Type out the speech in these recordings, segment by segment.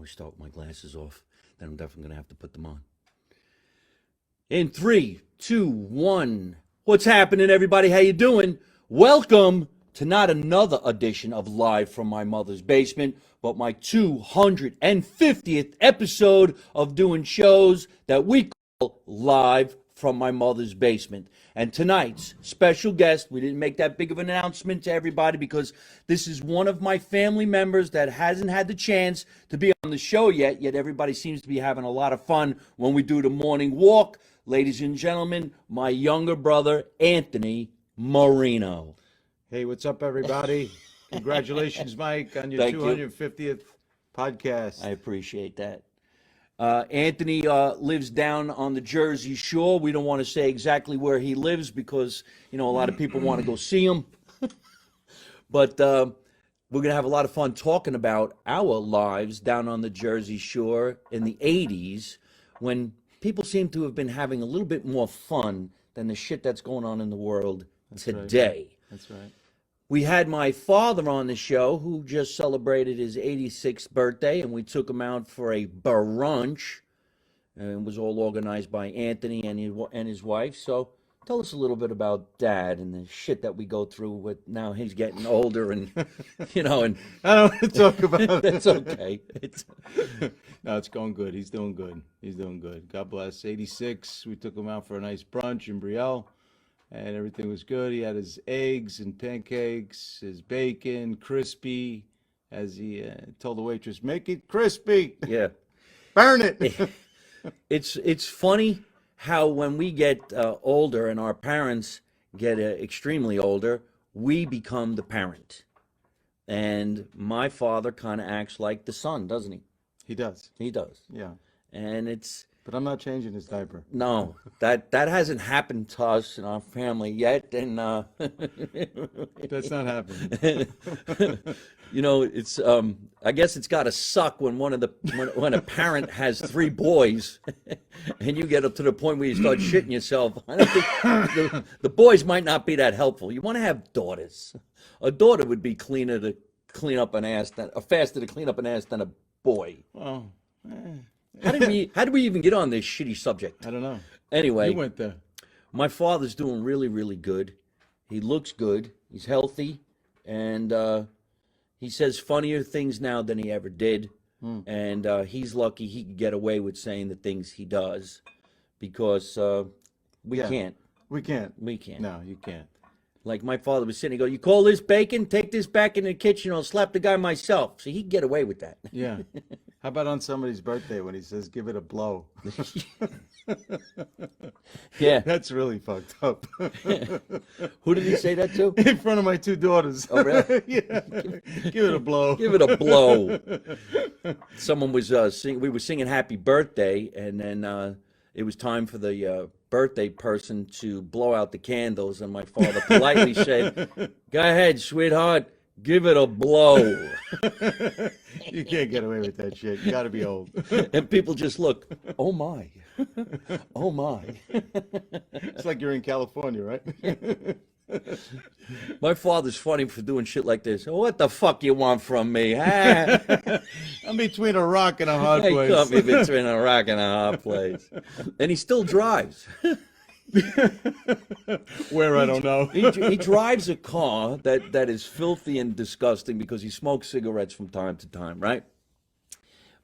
always start with my glasses off. Then I'm definitely going to have to put them on. In 3, 2, 1. What's happening, everybody? How you doing? Welcome to not another edition of Live from My Mother's Basement, but my 250th episode of doing shows that we call Live from My Mother's Basement. And tonight's special guest, we didn't make that big of an announcement to everybody because this is one of my family members that hasn't had the chance to be on the show yet everybody seems to be having a lot of fun when we do the morning walk. Ladies and gentlemen, my younger brother, Anthony Marino. Hey, what's up, everybody? Congratulations, Mike, on your Thank you. 250th podcast. I appreciate that. Anthony lives down on the Jersey Shore. We don't want to say exactly where he lives because, a lot of people want to go see him. But we're going to have a lot of fun talking about our lives down on the Jersey Shore in the 80s when people seem to have been having a little bit more fun than the shit that's going on in the world today. Right. That's right. We had my father on the show who just celebrated his 86th birthday, and we took him out for a brunch, and it was all organized by Anthony and his wife. So tell us a little bit about Dad and the shit that we go through with now he's getting older and, and I don't want to talk about it. That's okay. No, it's going good. He's doing good. He's doing good. God bless. 86. We took him out for a nice brunch in Brielle. And everything was good. He had his eggs and pancakes, his bacon, crispy, as he told the waitress, make it crispy. Yeah. Burn it. It's funny how when we get older and our parents get extremely older, we become the parent. And my father kind of acts like the son, doesn't he? He does. He does. Yeah. And it's... But I'm not changing his diaper. No, that hasn't happened to us in our family yet, and that's not happening. It's I guess it's got to suck when when a parent has 3 boys, and you get up to the point where you start shitting yourself. I don't think the boys might not be that helpful. You want to have daughters. A daughter would be cleaner to clean up an ass faster to clean up an ass than a boy. Well. How did we even get on this shitty subject? I don't know. Anyway, you went there. My father's doing really, really good. He looks good. He's healthy, and he says funnier things now than he ever did. And he's lucky he can get away with saying the things he does because we can't. We can't. We can't. No, you can't. Like my father was sitting, he go, "You call this bacon? Take this back in the kitchen. I'll slap the guy myself." So he can get away with that. Yeah. How about on somebody's birthday when he says, "Give it a blow"? Yeah. That's really fucked up. Who did he say that to? In front of my 2 daughters. Oh, really? Yeah. Give it a blow. Give it a blow. Someone was we were singing "Happy Birthday," and then it was time for the birthday person to blow out the candles, and my father politely said, "Go ahead, sweetheart, give it a blow." You can't get away with that shit. You got to be old. And people just look, "Oh my, oh my." It's like you're in California, right? My father's funny for doing shit like this. "Oh, what the fuck you want from me? Huh?" I'm between a rock and a hard He place. caught me between a rock and a hard place. And he still drives. Where, I don't know. He drives a car that is filthy and disgusting because he smokes cigarettes from time to time, right?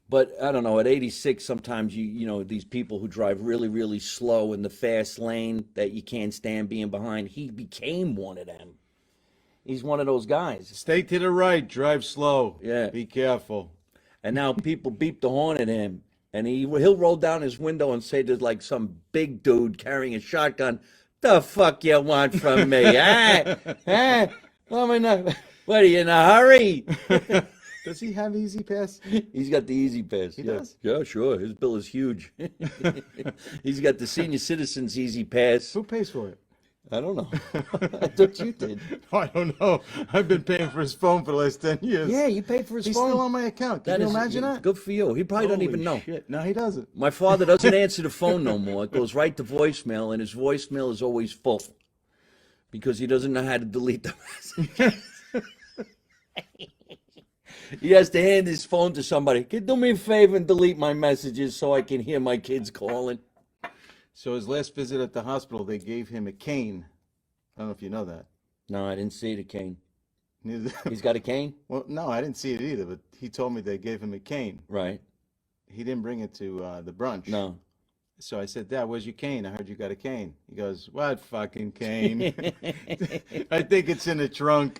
But I don't know, at 86, sometimes these people who drive really, really slow in the fast lane that you can't stand being behind, he became one of them. He's one of those guys. Stay to the right, drive slow. Yeah. Be careful. And now people beep the horn at him. And he'll roll down his window and say there's like some big dude carrying a shotgun. "The fuck you want from me? What are you in a hurry?" Does he have Easy Pass? He's got the Easy Pass. He does? Yeah, sure. His bill is huge. He's got the senior citizens Easy Pass. Who pays for it? I don't know. I thought you did. I don't know. I've been paying for his phone for the last 10 years. Yeah, you paid for his He's phone. still on my account. Can you imagine that? Good for you. He probably doesn't Holy even know. Shit. No, he doesn't. My father doesn't answer the phone no more. It goes right to voicemail, and his voicemail is always full because he doesn't know how to delete the messages. He has to hand his phone to somebody. Can you do me a favor and delete my messages so I can hear my kids calling? So his last visit at the hospital, they gave him a cane. I don't know if you know that. No, I didn't see the cane. Neither- He's got a cane? Well, no, I didn't see it either, but he told me they gave him a cane. Right. He didn't bring it to the brunch. No. So I said, Dad, where's your cane? I heard you got a cane. He goes, what fucking cane? I think it's in the trunk.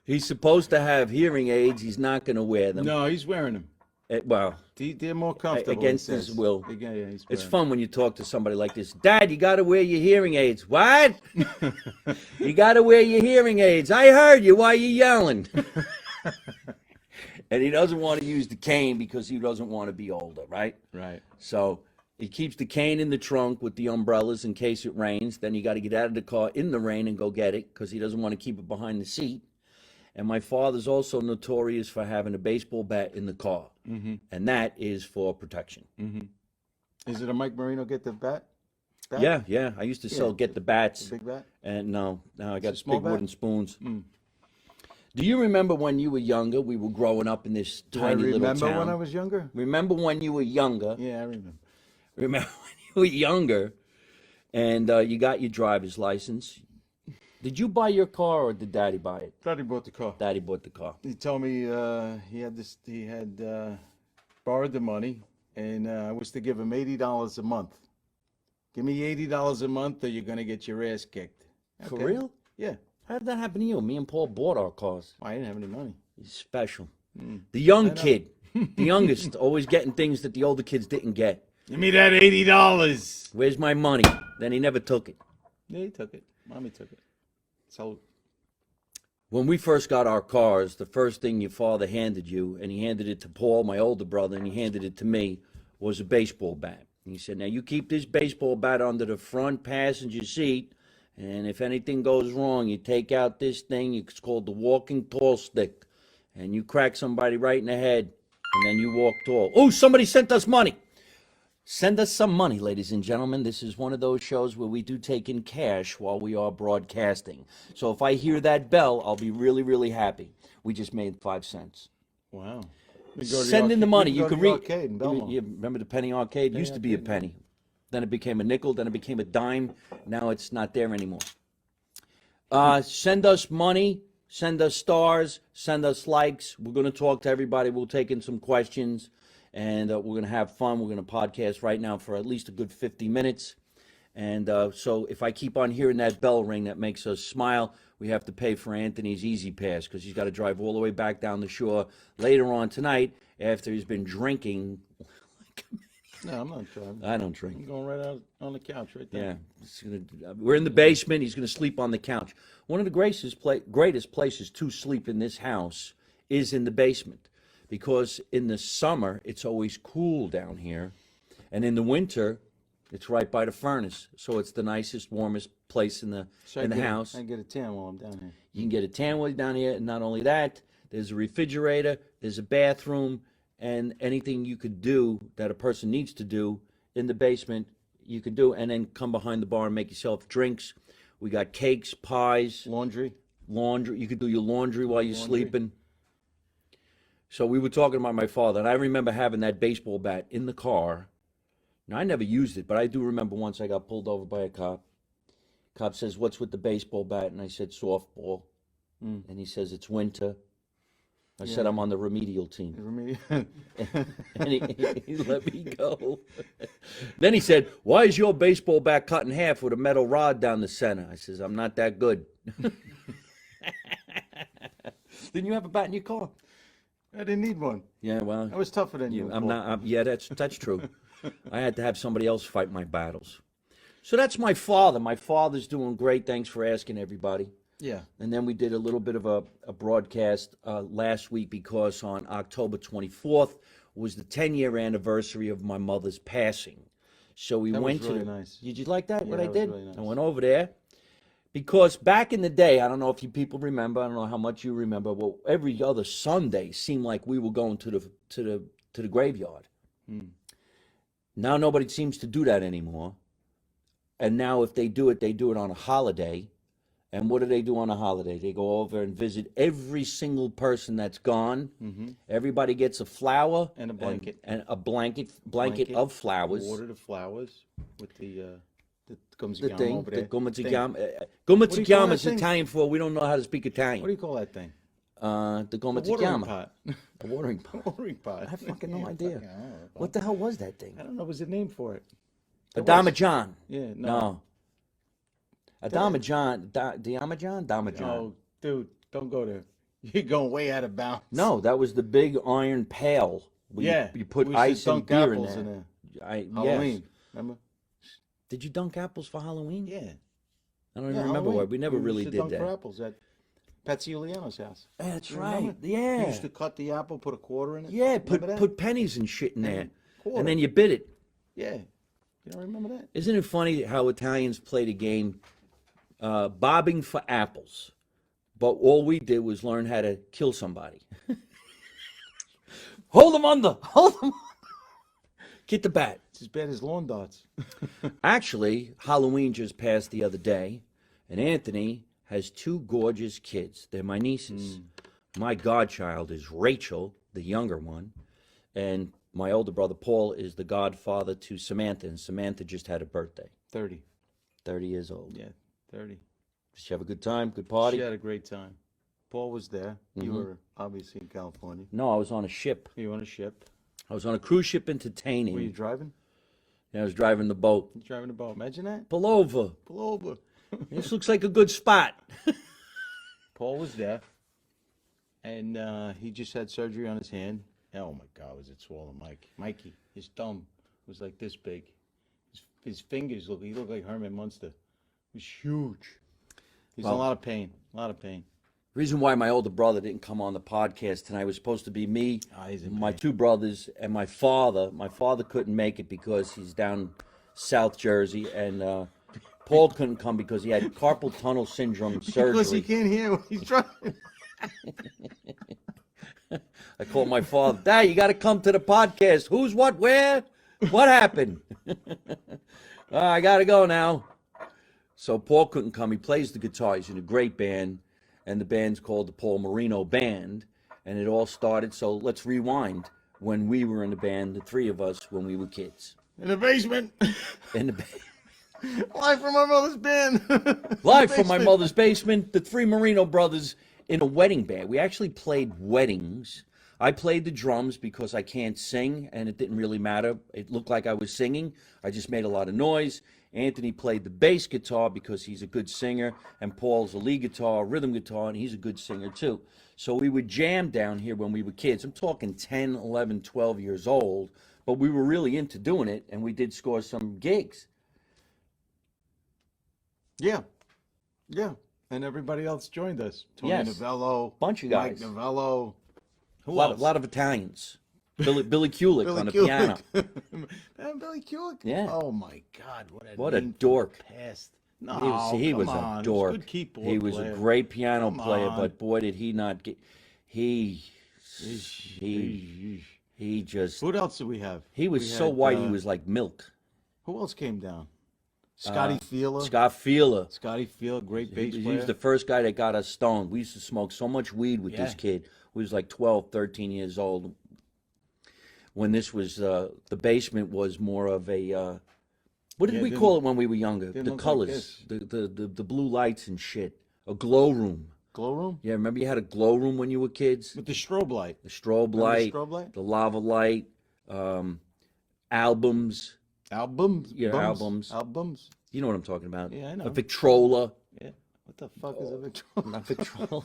He's supposed to have hearing aids. He's not going to wear them. No, he's wearing them. Well, They're more comfortable. against he his says. will. Yeah, he's it's wearing fun when you talk to somebody like this. Dad, you got to wear your hearing aids. What? You got to wear your hearing aids. I heard you. Why are you yelling? And he doesn't want to use the cane because he doesn't want to be older, right? Right. So he keeps the cane in the trunk with the umbrellas in case it rains. Then you got to get out of the car in the rain and go get it because he doesn't want to keep it behind the seat. And my father's also notorious for having a baseball bat in the car. Mm-hmm. And that is for protection. Mm-hmm. Is it a Mike Marino get the bat? Yeah. I used to sell get the bats. The big bat? And now I got a small big bat? wooden spoons. Mm. Do you remember when you were younger? We were growing up in this Do I tiny little remember town. when I was younger? Remember when you were younger? Yeah, I remember. Remember when you were younger and you got your driver's license? Did you buy your car or did Daddy buy it? Daddy bought the car. Daddy bought the car. He told me he had borrowed the money and I was to give him $80 a month. Give me $80 a month or you're going to get your ass kicked. For Okay. real? Yeah. How did that happen to you? Me and Paul bought our cars. I didn't have any money. He's special. The young know. kid, the youngest, always getting things that the older kids didn't get. Give me that $80. Where's my money? Then he never took it. Yeah, he took it. Mommy took it. So When we first got our cars, the first thing your father handed you, and he handed it to Paul, my older brother, and he handed it to me, was a baseball bat. He said, now you keep this baseball bat under the front passenger seat, and if anything goes wrong, you take out this thing, it's called the walking tall stick, and you crack somebody right in the head, and then you walk tall. Oh, somebody sent us money. Send us some money, ladies and gentlemen. This is one of those shows where we do take in cash while we are broadcasting. So if I hear that bell, I'll be really, really happy. We just made 5 cents. wow. Send in the money. You can read. Arcade in Belmont. You remember the penny arcade? Used to be a penny. Then it became a nickel. Then it became a dime. Now it's not there anymore. Send us money. Send us stars. Send us likes. We're going to talk to everybody. We'll take in some questions. And we're going to have fun. We're going to podcast right now for at least a good 50 minutes. And so if I keep on hearing that bell ring that makes us smile, we have to pay for Anthony's Easy Pass because he's got to drive all the way back down the shore later on tonight after he's been drinking. No, I'm not driving. I don't drink. I'm going right out on the couch right there. Yeah, we're in the basement. He's going to sleep on the couch. One of the greatest places to sleep in this house is in the basement because in the summer it's always cool down here, and in the winter it's right by the furnace, so it's the nicest, warmest place in the house. I can get a tan while I'm down here. You can get a tan while you're down here, and not only that, there's a refrigerator, there's a bathroom, and anything you could do that a person needs to do in the basement, you could do, and then come behind the bar and make yourself drinks. We got cakes, pies, Laundry. You could do your laundry while you're sleeping. So we were talking about my father, and I remember having that baseball bat in the car. Now, I never used it, but I do remember once I got pulled over by a cop. Cop says, "What's with the baseball bat?" And I said, "Softball." And he says, "It's winter." I said, "I'm on the remedial team." And he let me go. Then he said, "Why is your baseball bat cut in half with a metal rod down the center?" I says, "I'm not that good." Didn't you have a bat in your car? I didn't need one. Yeah, well, I was tougher than you. I'm not. Yeah, that's true. I had to have somebody else fight my battles. So that's my father. My father's doing great. Thanks for asking, everybody. Yeah. And then we did a little bit of a broadcast last week because on October 24th was the 10-year anniversary of my mother's passing. So we That went was really to. nice. Did you like that? Yeah, What I that was did? really nice. I went over there because back in the day, I don't know if you people remember. I don't know how much you remember. Well, every other Sunday seemed like we were going to the graveyard. Now nobody seems to do that anymore. And now if they do it on a holiday. And what do they do on a holiday? They go over and visit every single person that's gone. Everybody gets a flower And a blanket. and a blanket of flowers. Water the flowers with the The gumsigam thing, over the there. gomazigam. do you call Gomazigam that is thing? Italian for we don't know how to speak What Italian. do you call that thing? The A watering gomazigam. pot. A watering pot. Watering pot. I have fucking no idea. Fucking, I don't know. What the hell was that thing? I don't know. Was the name for it? A There was. damajan. Yeah. No. A damajan. Damajan? Damajan. No, dude, don't go there. You're going way out of bounds. No, that was the big iron pail. Where Yeah. You put we used to ice and dunk beer apples in there. Yes. Halloween. Remember? Did you dunk apples for Halloween? Yeah. I don't even Yeah, remember Halloween. why. We never really used to did dunk that. for apples at Patsy Juliano's house. That's You right. remember? You Yeah. used to cut the apple, put a quarter in it. Yeah, Remember that? put pennies and shit in there. Quarter. And then you bit it. Yeah. You don't remember that? Isn't it funny how Italians played a game bobbing for apples? But all we did was learn how to kill somebody. Hold them under. Hold them under. Get the bat. It's as bad as lawn darts. Actually, Halloween just passed the other day, and Anthony has two gorgeous kids. They're my nieces. My godchild is Rachel, the younger one, and my older brother Paul is the godfather to Samantha, and Samantha just had a birthday, 30. 30 years old. Yeah, 30. Did she have a good time? Good party? She had a great time. Paul was there. You were obviously in California. No, I was on a ship. You were on a ship. I was on a cruise ship Were you entertaining. driving? And I was driving the boat. You driving a boat. Imagine that. Pull over. Pull over. This looks like a good spot. Paul was there. And he just had surgery on his hand. Oh my God, was it swollen, Mikey, his thumb was like this big. His fingers he looked like Herman Munster. It was huge. He's in a Well- lot of pain. A lot of pain. Reason why my older brother didn't come on the podcast tonight was supposed to be me, He's in my pain. two brothers, and my father. My father couldn't make it because he's down South Jersey, and Paul couldn't come because he had carpal tunnel syndrome surgery. Because he can't hear what he's driving. I called my father, Dad, you got to come to the podcast. Who's what, where? What happened? I got to go now. So Paul couldn't come. He plays the guitar. He's in a great band, and the band's called the Paul Marino Band, and it all started, so let's rewind, when we were in the band, the three of us, when we were kids. In the basement. In the band. Live from my mother's band. Live from my Basement. mother's basement, the three Marino brothers in a wedding band. We actually played weddings. I played the drums because I can't sing, and it didn't really matter. It looked like I was singing. I just made a lot of noise. Anthony played the bass guitar because he's a good singer, and Paul's a lead guitar, rhythm guitar, and he's a good singer too. So we would jam down here when we were kids. I'm talking 10, 11, 12 years old, but we were really into doing it, and we did score some gigs. Yeah. Yeah. And everybody else joined us. Tony Yes. Novello. Bunch of Mike guys. Novello. Who A lot, else? lot of Italians. Billy Kulick Billy on the Kulick. piano. And Billy Kulick? Yeah. Oh my God, What a name for dork. Past. No, He was come a on. dork. Good keyboard He was player. a great piano Come player, on. but boy, did he not get. He just. What else did we have? He was We so had, white, he was like milk. Who else came down? Scotty Feeler. Scott Feeler. Scotty Feeler, great He, bass he player. was the first guy that got us stoned. We used to smoke so much weed with this Yeah. kid. We was like 12, 13 years old. When this was, the basement was more of a, what did Yeah, we didn't- call it when we were younger? didn't The look like colors, the blue lights and shit. A glow room. Glow room? Yeah, remember you had a glow room when you were kids? With the strobe light. The strobe Remember the light, strobe light? the lava light, albums. Albums? Yeah, Bums? albums. Albums? You know what I'm talking about. Yeah, I know. A Victrola. Yeah. What the fuck is a Victrola? Not Victrola.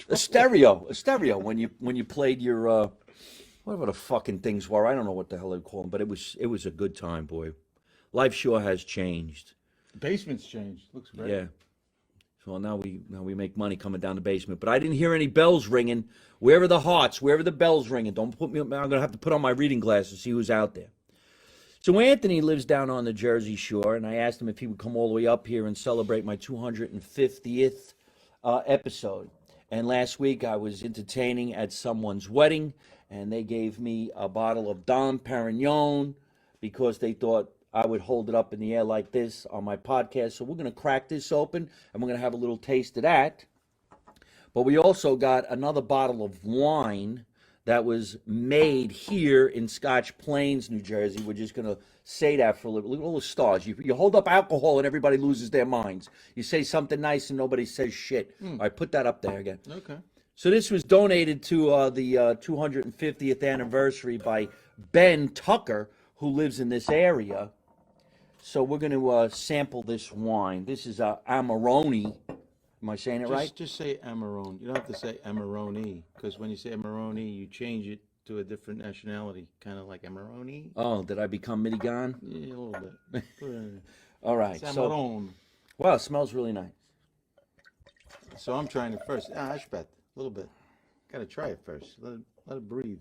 A stereo. A stereo. When you played your whatever the fucking things were. I don't know what the hell they call them, but it was a good time, boy. Life sure has changed. Basement's changed. Looks great. Yeah. So now we make money coming down the basement. But I didn't hear any bells ringing. Where are the hearts? Where are the bells ringing? Don't put me. I'm gonna have to put on my reading glasses to see who's out there. So Anthony lives down on the Jersey Shore, and I asked him if he would come all the way up here and celebrate my 250th episode. And last week I was entertaining at someone's wedding, and they gave me a bottle of Dom Perignon because they thought I would hold it up in the air like this on my podcast. So we're going to crack this open and we're going to have a little taste of that. But we also got another bottle of wine that was made here in Scotch Plains, New Jersey. We're just going to say that for a little. Look at all the stars. You hold up alcohol and everybody loses their minds. You say something nice and nobody says shit. All right, put that up there again. Okay. So this was donated to the 250th anniversary by Ben Tucker, who lives in this area. So we're going to sample this wine. This is Amarone. Am I saying it right? Just say Amarone. You don't have to say Amarone, because when you say Amarone, you change it to a different nationality, kind of like Amarone. Oh, did I become Mitigan? Yeah, a little bit. All right. It's So, Amarone. wow, it smells really nice. So I'm trying it first. Ashbet, a little bit. Got to try it first. Let it breathe.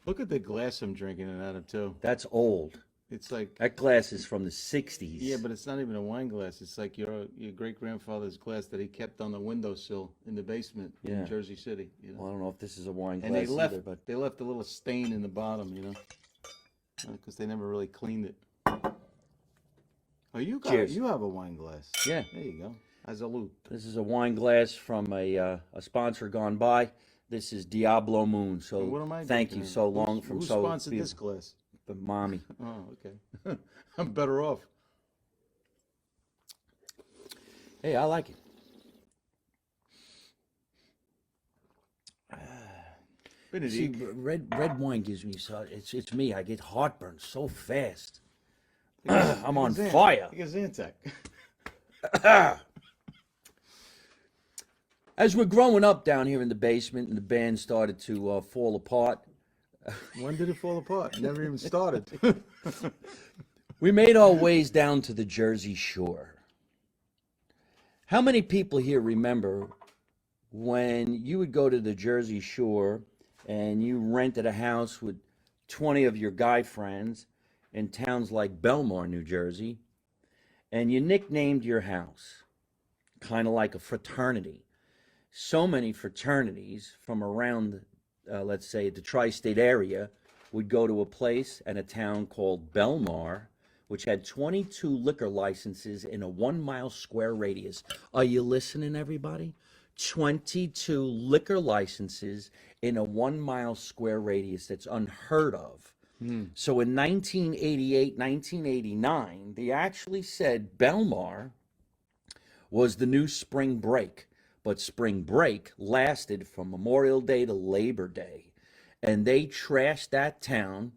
Look at the glass I'm drinking it out of, too. That's old. It's like, That glass is from the 60s. yeah, but it's not even a wine glass. It's like your great-grandfather's glass that he kept on the windowsill in the basement Yeah. in Jersey City. You know? Well, I don't know if this is a wine And glass they left either, but they left a little stain in the bottom, you know, because they never really cleaned it. Oh, Cheers. you have a wine glass. yeah. There you go. As a loop. This is a wine glass from a sponsor gone by. This is Diablo Moon. So And what am I thank drinking you then? so long from Who so sponsored be- this glass? the mommy. Oh, okay. I'm better off. Hey, I like it. See, Benedict. red wine gives me it's me. I get heartburn so fast. I'm on fire. Like a Zantac. As we're growing up down here in the basement and the band started to fall apart, When did it fall apart? Never even started. we made our ways down to the Jersey Shore. How many people here remember when you would go to the Jersey Shore and you rented a house with 20 of your guy friends in towns like Belmar, New Jersey, and you nicknamed your house kind of like a fraternity? So many fraternities from around, let's say, the tri-state area would go to a place and a town called Belmar, which had 22 liquor licenses in a 1 mile square radius. Are you listening, everybody? 22 liquor licenses in a 1 mile square radius. That's unheard of. So in 1988, 1989, they actually said Belmar was the new spring break. But spring break lasted from Memorial Day to Labor Day. And they trashed that town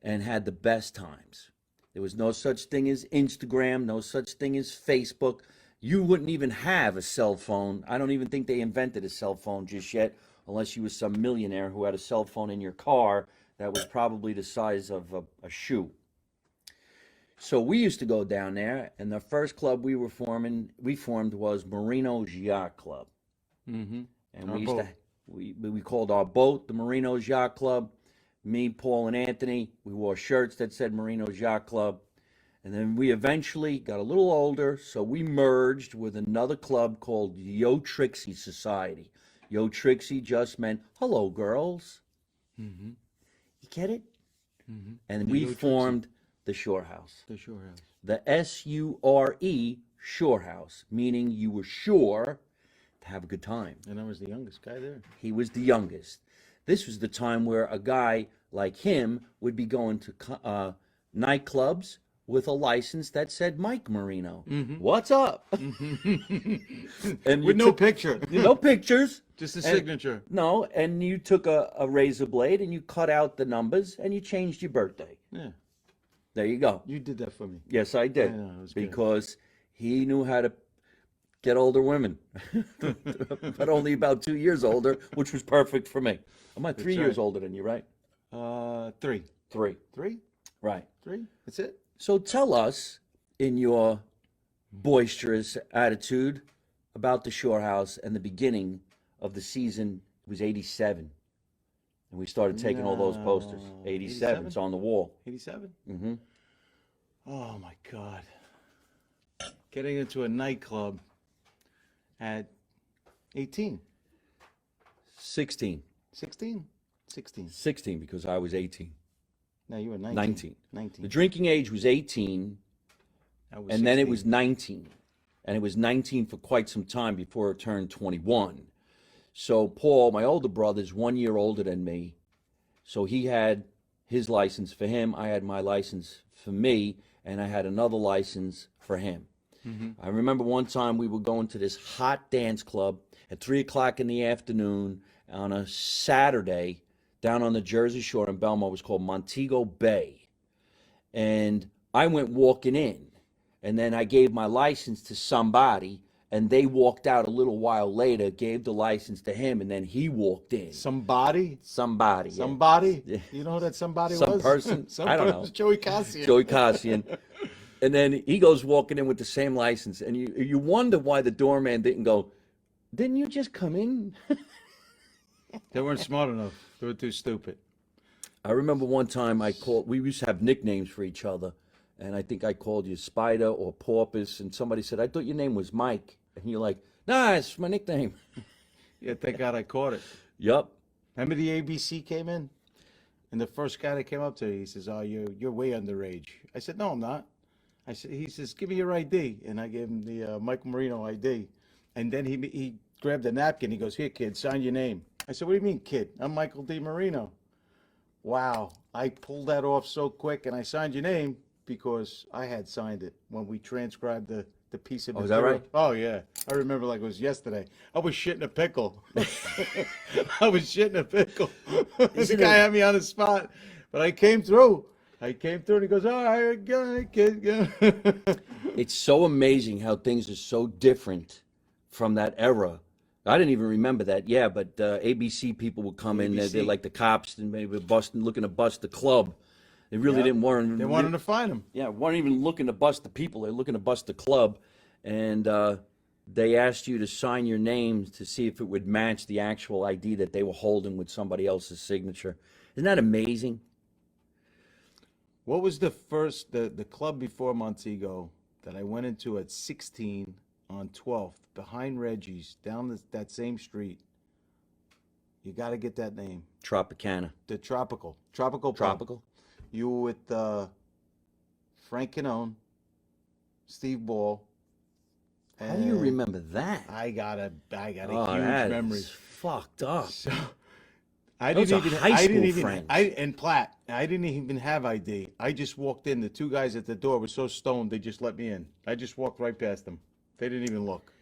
and had the best times. There was no such thing as Instagram, no such thing as Facebook. You wouldn't even have a cell phone. I don't even think they invented a cell phone just yet, unless you were some millionaire who had a cell phone in your car that was probably the size of a shoe. So we used to go down there, and the first club we formed was Marino's Yacht Club. Mm-hmm. And Our we used boat. to we called our boat the Marino's Yacht Club. Me, Paul, and Anthony, we wore shirts that said Marino's Yacht Club. And then we eventually got a little older, so we merged with another club called Yo Trixie Society. Yo Trixie just meant hello, girls. Mm-hmm. You get it? Mm-hmm. And The we Yo Trixie. formed the Shore House. The Shore House. The SURE, Shore House, meaning you were sure to have a good time. And I was the youngest guy there. He was the youngest. This was the time where a guy like him would be going to nightclubs with a license that said Mike Marino. Mm-hmm. What's up? And With no picture. no pictures. Just a And- signature. No, and you took a razor blade and you cut out the numbers and you changed your birthday. Yeah. There you go. You did that for me. Yes, I did. I know, it was good. Because he knew how to get older women, but only about 2 years older, which was perfect for me. I'm about 3 That's years right. older than you, right? 3. 3. 3? Right. 3? That's it? So tell us, in your boisterous attitude, about the Shore House and the beginning of the season. It was 87. And we started taking all those posters. No. 87. It's on the wall. 87? Mm-hmm. Oh my God. Getting into a nightclub at 18. 16. 16? 16. 16 because I was 18. No, you were 19. 19. 19. The drinking age was 18, I was and then it 16. was 19. And it was 19 for quite some time before it turned 21. So Paul, my older brother, is 1 year older than me. So he had his license for him. I had my license for me, and I had another license for him. I remember one time we were going to this hot dance club at 3 o'clock in the afternoon on a Saturday down on the Jersey Shore in Belmont. It was called Montego Bay. And I went walking in, and then I gave my license to somebody, and they walked out a little while later, gave the license to him, and then he walked in. Somebody? Somebody. Yeah. Somebody? Yeah. You know who that somebody Some was? person? I don't know. Joey Cassian. Joey Cassian. And then he goes walking in with the same license, and you wonder why the doorman didn't go, didn't you just come in? They weren't smart enough. They were too stupid. I remember one time we used to have nicknames for each other, and I think I called you Spider or Porpoise, and somebody said, I thought your name was Mike. And you're like, nah, it's my nickname. Yeah, thank God I caught it. Yup. Remember the ABC came in? And the first guy that came up to me, he says, oh, you're way underage. I said, no, I'm not. He says, give me your ID. And I gave him the Michael Marino ID. And then he grabbed a napkin. He goes, here, kid, sign your name. I said, what do you mean, kid? I'm Michael D. Marino. Wow. I pulled that off so quick, and I signed your name because I had signed it when we transcribed the piece of Oh, is material. that right? Oh, yeah. I remember like it was yesterday. I was shitting a pickle. I was shitting a pickle. The guy had me on the spot. But I came through. And he goes, all right, kid. It's so amazing how things are so different from that era. I didn't even remember that. Yeah, but ABC people would come in. They're ABC. like the cops, and maybe looking to bust the club. They really Yep. didn't want. They wanted to find him. Yeah, weren't even looking to bust the people. They're looking to bust the club, and they asked you to sign your name to see if it would match the actual ID that they were holding with somebody else's signature. Isn't that amazing? What was the first, the club before Montego that I went into at 16 on 12th, behind Reggie's, down that same street? You got to get that name. Tropicana. The Tropical Pub. Tropical. You were with Frank Canone, Steve Ball. How do you remember that? I got a Oh, huge that memory. is fucked up. So I Those didn't are even high I school didn't even friends. and Platt. I didn't even have ID. I just walked in. The two guys at the door were so stoned they just let me in. I just walked right past them. They didn't even look.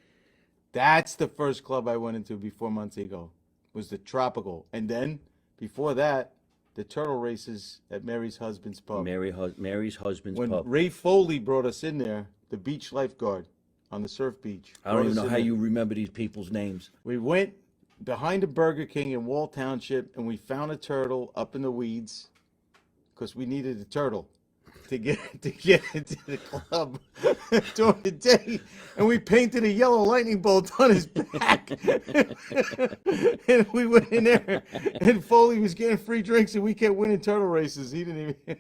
That's the first club I went into before Montego. Was the Tropical, and then before that, the turtle races at Mary's husband's pub. Mary's husband's When pub. Ray Foley brought us in there, the beach lifeguard on the surf beach. I don't brought even us know in how there. you remember these people's names. We went behind a Burger King in Wall Township, and we found a turtle up in the weeds because we needed a turtle to get into the club during the day, and we painted a yellow lightning bolt on his back. And we went in there, and Foley was getting free drinks, and we kept winning turtle races. He didn't even.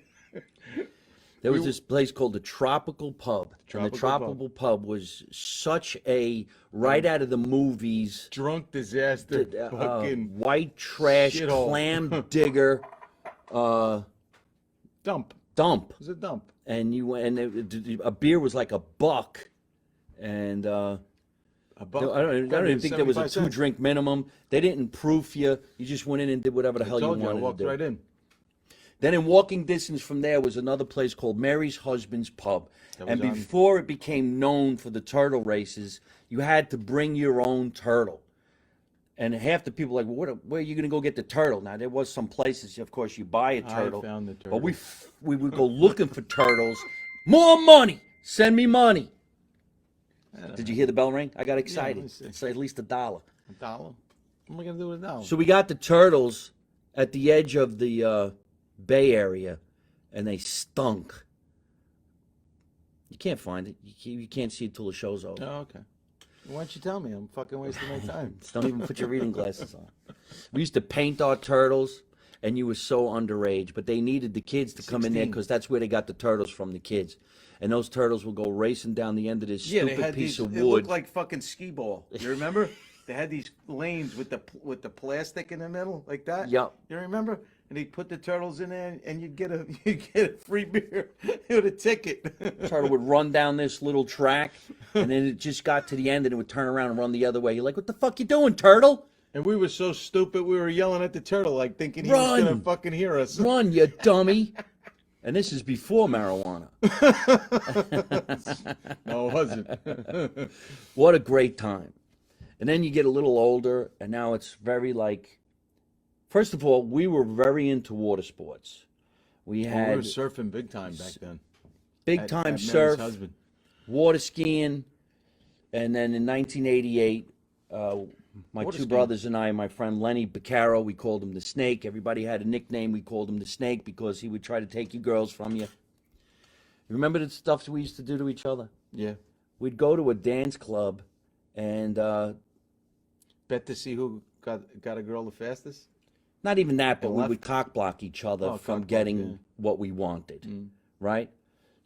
There was this place called the Tropical Pub. And the Tropical Tropical Pub was such a right out of the movies, Drunk disaster, fucking white trash, shithole. clam digger dump. dump. It was a dump. And a beer was like $1, and I don't even think there was a 75 cents. 2-drink minimum. They didn't proof you. You just went in and did whatever the hell you Told you, I wanted walked to do. right in. Then in walking distance from there was another place called Mary's Husband's Pub. That And was on- before it became known for the turtle races, you had to bring your own turtle. And half the people were like, well, where are you going to go get the turtle? Now, there was some places, of course, you buy a turtle. found the But turtle. we would go looking for turtles. More money! Send me money! Did you hear the bell ring? I got excited. me see. It's at least $1. $1? What am I gonna do with $1? So we got the turtles at the edge of the Bay Area, and they stunk. You can't find it. You can't see it till the show's over. Oh, okay. Why don't you tell me? I'm fucking wasting my time. Just don't even put your reading glasses on. We used to paint our turtles, and you were so underage, but they needed the kids to come in there 16. because that's where they got the turtles from, the kids. And those turtles would go racing down the end of this stupid piece of It wood. looked like fucking skee ball. You remember? They had these lanes with the plastic in the middle, like that. Yep. You remember? And they put the turtles in there, and you get a free beer with a ticket. Turtle would run down this little track, and then it just got to the end, and it would turn around and run the other way. You're like, what the fuck you doing, Turtle? And we were so stupid, we were yelling at the turtle, like thinking he was gonna fucking hear us. Run, you dummy. And this is before marijuana. No, it wasn't. What a great time. And then you get a little older, and now it's very like, first of all, we were very into water sports. We We had were surfing big time back then. big time At Mary's surf, husband. water skiing, and then in 1988, my Water two skiing. brothers and I, my friend Lenny Beccaro, we called him the Snake. Everybody had a nickname. We called him the Snake because he would try to take you girls from you. Remember the stuff we used to do to each other? Yeah. We'd go to a dance club, and Bet to see who got a girl the fastest. not even that, but And we left. would cock block each other Oh, from cock block, getting yeah. what we wanted, right?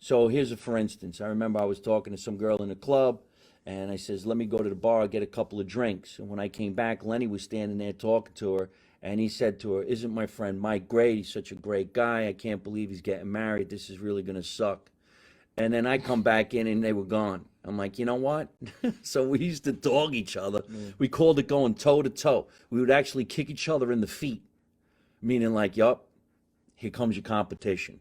So here's a for instance. I remember I was talking to some girl in a club, and I says, let me go to the bar, get a couple of drinks. And when I came back, Lenny was standing there talking to her, and he said to her, isn't my friend Mike great? He's such a great guy. I can't believe he's getting married. This is really going to suck. And then I come back in, and they were gone. I'm like, you know what? So we used to dog each other. We called it going toe to toe. We would actually kick each other in the feet, meaning like, yup, here comes your competition.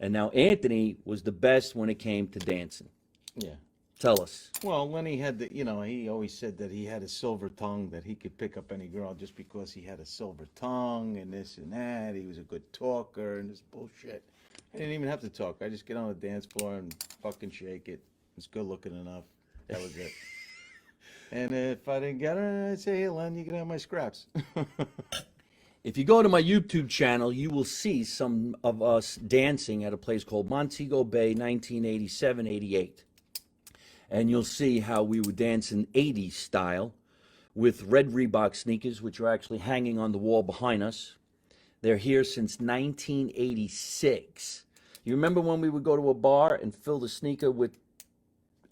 And now Anthony was the best when it came to dancing. Yeah. Tell us. Well, Lenny had he always said that he had a silver tongue, that he could pick up any girl just because he had a silver tongue and this and that. He was a good talker and this bullshit. I didn't even have to talk. I just get on the dance floor and fucking shake it. It's good looking enough. That was it. And if I didn't get her, I'd say, hey, Len, you can have my scraps. If you go to my YouTube channel, you will see some of us dancing at a place called Montego Bay, 1987-88. And you'll see how we would dance in 80s style with red Reebok sneakers, which are actually hanging on the wall behind us. They're here since 1986. You remember when we would go to a bar and fill the sneaker with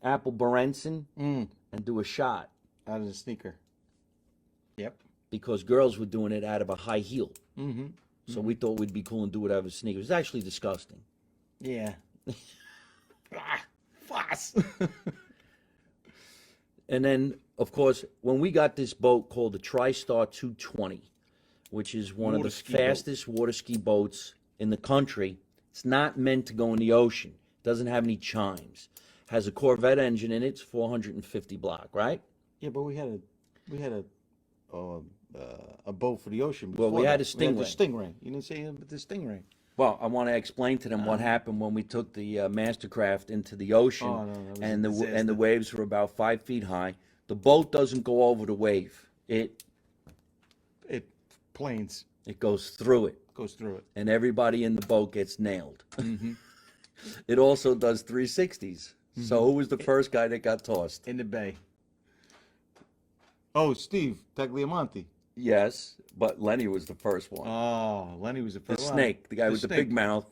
apple Berenson and do a shot? Out of the sneaker. Yep. Because girls were doing it out of a high heel. So we thought we'd be cool and do it out of a sneaker. It was actually disgusting. Yeah. Fuss. And then, of course, when we got this boat called the TriStar 220, which is one of Water the ski boat. fastest water ski boats in the country, it's not meant to go in the ocean. Doesn't have any chimes. Has a Corvette engine in it. It's 450 block, right? Yeah, but we had a boat for the ocean. Well, we before had that. a We had the Stingray. Stingray. You didn't say the Stingray. Well, I want to explain to them what happened when we took the Mastercraft into the ocean, Oh, no, that was and a the disaster. waves were about 5 feet high. The boat doesn't go over the wave; it Planes goes through it, goes through it. and everybody in the boat gets nailed. It also does 360s. So who was the first guy that got tossed? In the bay. Oh, Steve Tagliamonte. Yes, but Lenny was the first one. Oh, Lenny was the The first one. snake, the guy with the big snake. mouth.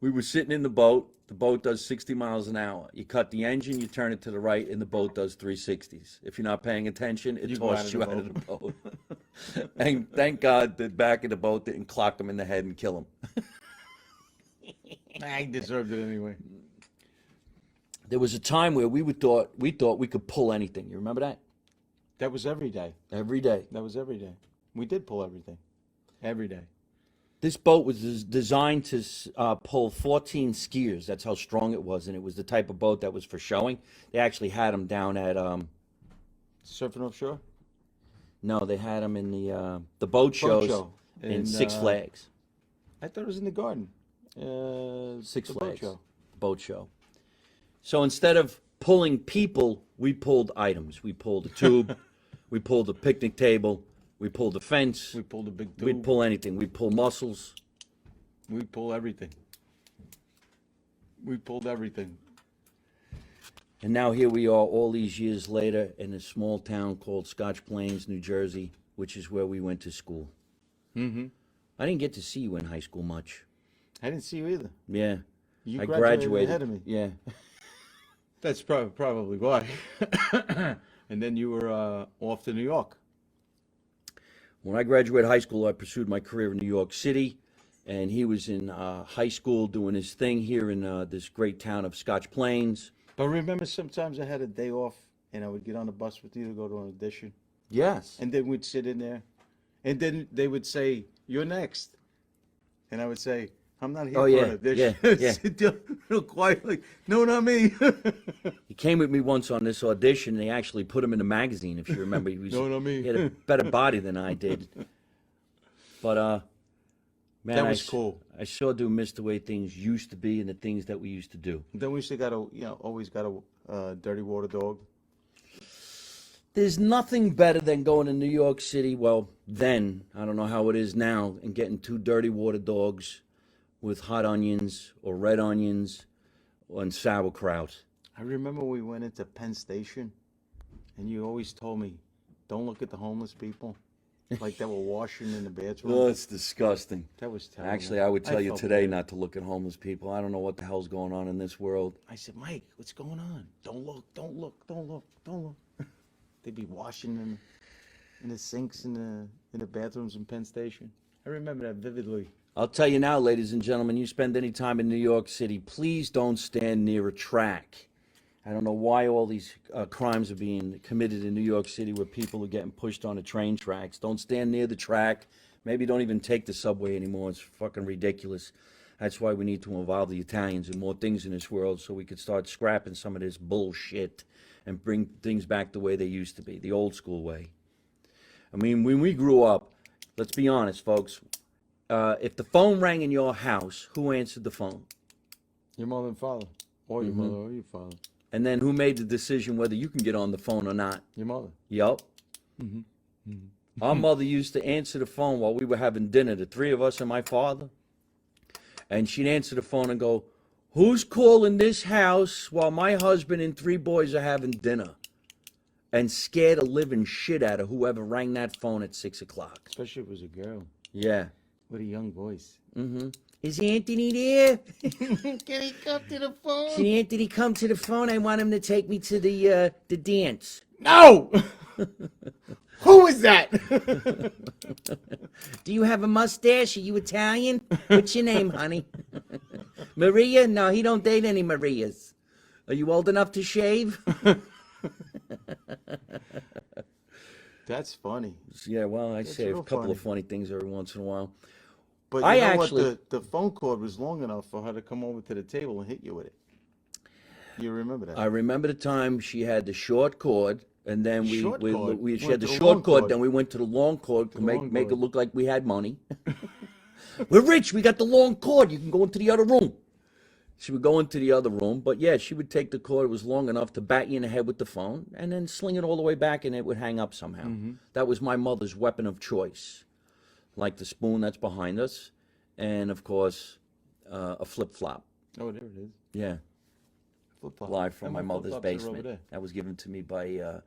We were sitting in the boat. The boat does 60 miles an hour. You cut the engine, you turn it to the right, and the boat does 360s. If you're not paying attention, it You go out tosses of you the out of the boat. And thank God the back of the boat didn't clock him in the head and kill him. I deserved it anyway. There was a time where we thought we could pull anything. You remember that? That was every day. Every day. That was every day. We did pull everything. Every day. This boat was designed to pull 14 skiers. That's how strong it was, and it was the type of boat that was for showing. They actually had them down at Surfing offshore? no, they had them in the boat shows show. in Six Flags. I thought it was in the garden. Six the Flags boat show. boat show. So instead of pulling people, we pulled items. We pulled a tube, we pulled a picnic table, we pulled a fence. We pulled a big tube. We'd pull anything. We'd pull mussels. We pull everything. We pulled everything. And now here we are all these years later in a small town called Scotch Plains, New Jersey, which is where we went to school. Mm-hmm. I didn't get to see you in high school much. I didn't see you either. Yeah. You I graduated ahead of me. Yeah. That's probably why. I And then you were off to New York. When I graduated high school, I pursued my career in New York City, and he was in high school doing his thing here in this great town of Scotch Plains. But remember, sometimes I had a day off, and I would get on the bus with you to go to an audition. Yes. And then we'd sit in there, and then they would say, "You're next," and I would say, "I'm not here for an audition." yeah. Sit down real quiet, like, "No, not me." He came with me once on this audition, and they actually put him in a magazine, if you remember. He was, No, not me. He had a better body than I did. But, man, That was cool. I sure do miss the way things used to be and the things that we used to do. Then we used to always got a dirty water dog. There's nothing better than going to New York City, well, then, I don't know how it is now, and getting 2 dirty water dogs with hot onions or red onions and sauerkraut. I remember we went into Penn Station, and you always told me, "Don't look at the homeless people, like they were washing in the bathroom." Oh, it's disgusting. That was terrible. Actually, I would tell you felt today bad. not to look at homeless people. I don't know what the hell's going on in this world. I said, "Mike, what's going on? Don't look, don't look, don't look, don't look." They'd be washing in the sinks in the bathrooms in Penn Station. I remember that vividly. I'll tell you now, ladies and gentlemen, you spend any time in New York City, please don't stand near a track. I don't know why all these crimes are being committed in New York City where people are getting pushed on the train tracks. Don't stand near the track. Maybe don't even take the subway anymore. It's fucking ridiculous. That's why we need to involve the Italians in more things in this world so we could start scrapping some of this bullshit and bring things back the way they used to be, the old school way. I mean, when we grew up, let's be honest, folks, if the phone rang in your house, who answered the phone? Your mother and father, or your mother or your father. And then who made the decision whether you can get on the phone or not? Your mother. Yup. Our mother used to answer the phone while we were having dinner, the 3 of us and my father. And she'd answer the phone and go, "Who's calling this house while my husband and 3 boys are having dinner?" And scare the living shit out of whoever rang that phone at 6 o'clock. Especially if it was a girl Yeah. with a young voice. Is Anthony there? Can he come to the phone? Can Anthony come to the phone? I want him to take me to the dance. No! Who is that? Do you have a mustache? Are you Italian? What's your name, honey? Maria? No, he don't date any Marias. Are you old enough to shave? That's funny. Yeah, well, I say a real couple funny. of funny things every once in a while. But I you know actually- what? The phone cord was long enough for her to come over to the table and hit you with it. You remember that? I remember the time she had the short cord, and then she Short had cord? the Went short to the long cord, cord. then we went to the long cord to make long it cord. look like we had money. We're rich. We got the long cord. You can go into the other room. She would go into the other room, but yeah, she would take the cord. It was long enough to bat you in the head with the phone, and then sling it all the way back, and it would hang up somehow. That was my mother's weapon of choice, like the spoon that's behind us, and of course, a flip flop. Oh, there it is. Yeah, Flip-flop. live from And my mother's flip-flops are over basement. there. That was given to me by.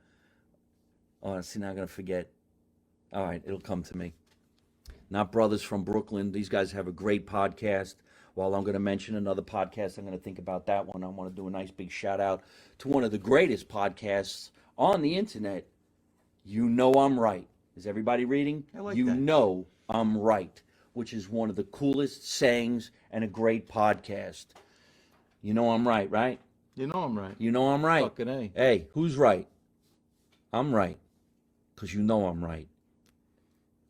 Oh, see, now I'm gonna forget. All right, it'll come to me. Not brothers from Brooklyn. These guys have a great podcast. While I'm going to mention another podcast, I'm going to think about that one. I want to do a nice big shout out to one of the greatest podcasts on the internet. You Know I'm Right. Is everybody reading? I like You that. Know I'm Right, which is one of the coolest sayings and a great podcast. You know I'm right, right? You know I'm right. You know I'm right. Fucking A. Hey, who's right? I'm right. Because you know I'm right.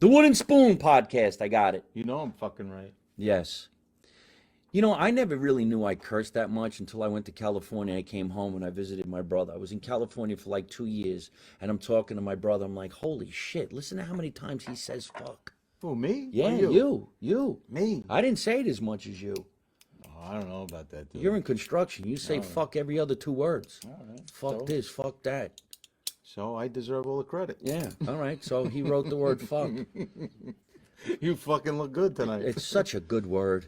The Wooden Spoon podcast. I got it. You know I'm fucking right. Yes. You know, I never really knew I cursed that much until I went to California. I came home and I visited my brother. I was in California for like 2 years, and I'm talking to my brother. I'm like, holy shit, listen to how many times he says fuck. Who, me? Yeah, Or you. Me? I didn't say it as much as you. Oh, I don't know about that, dude. You're in construction. You say fuck every other 2 words. All right. Fuck So- this, fuck that. So I deserve all the credit. Yeah, all right. So he wrote the word fuck. You fucking look good tonight. It's such a good word.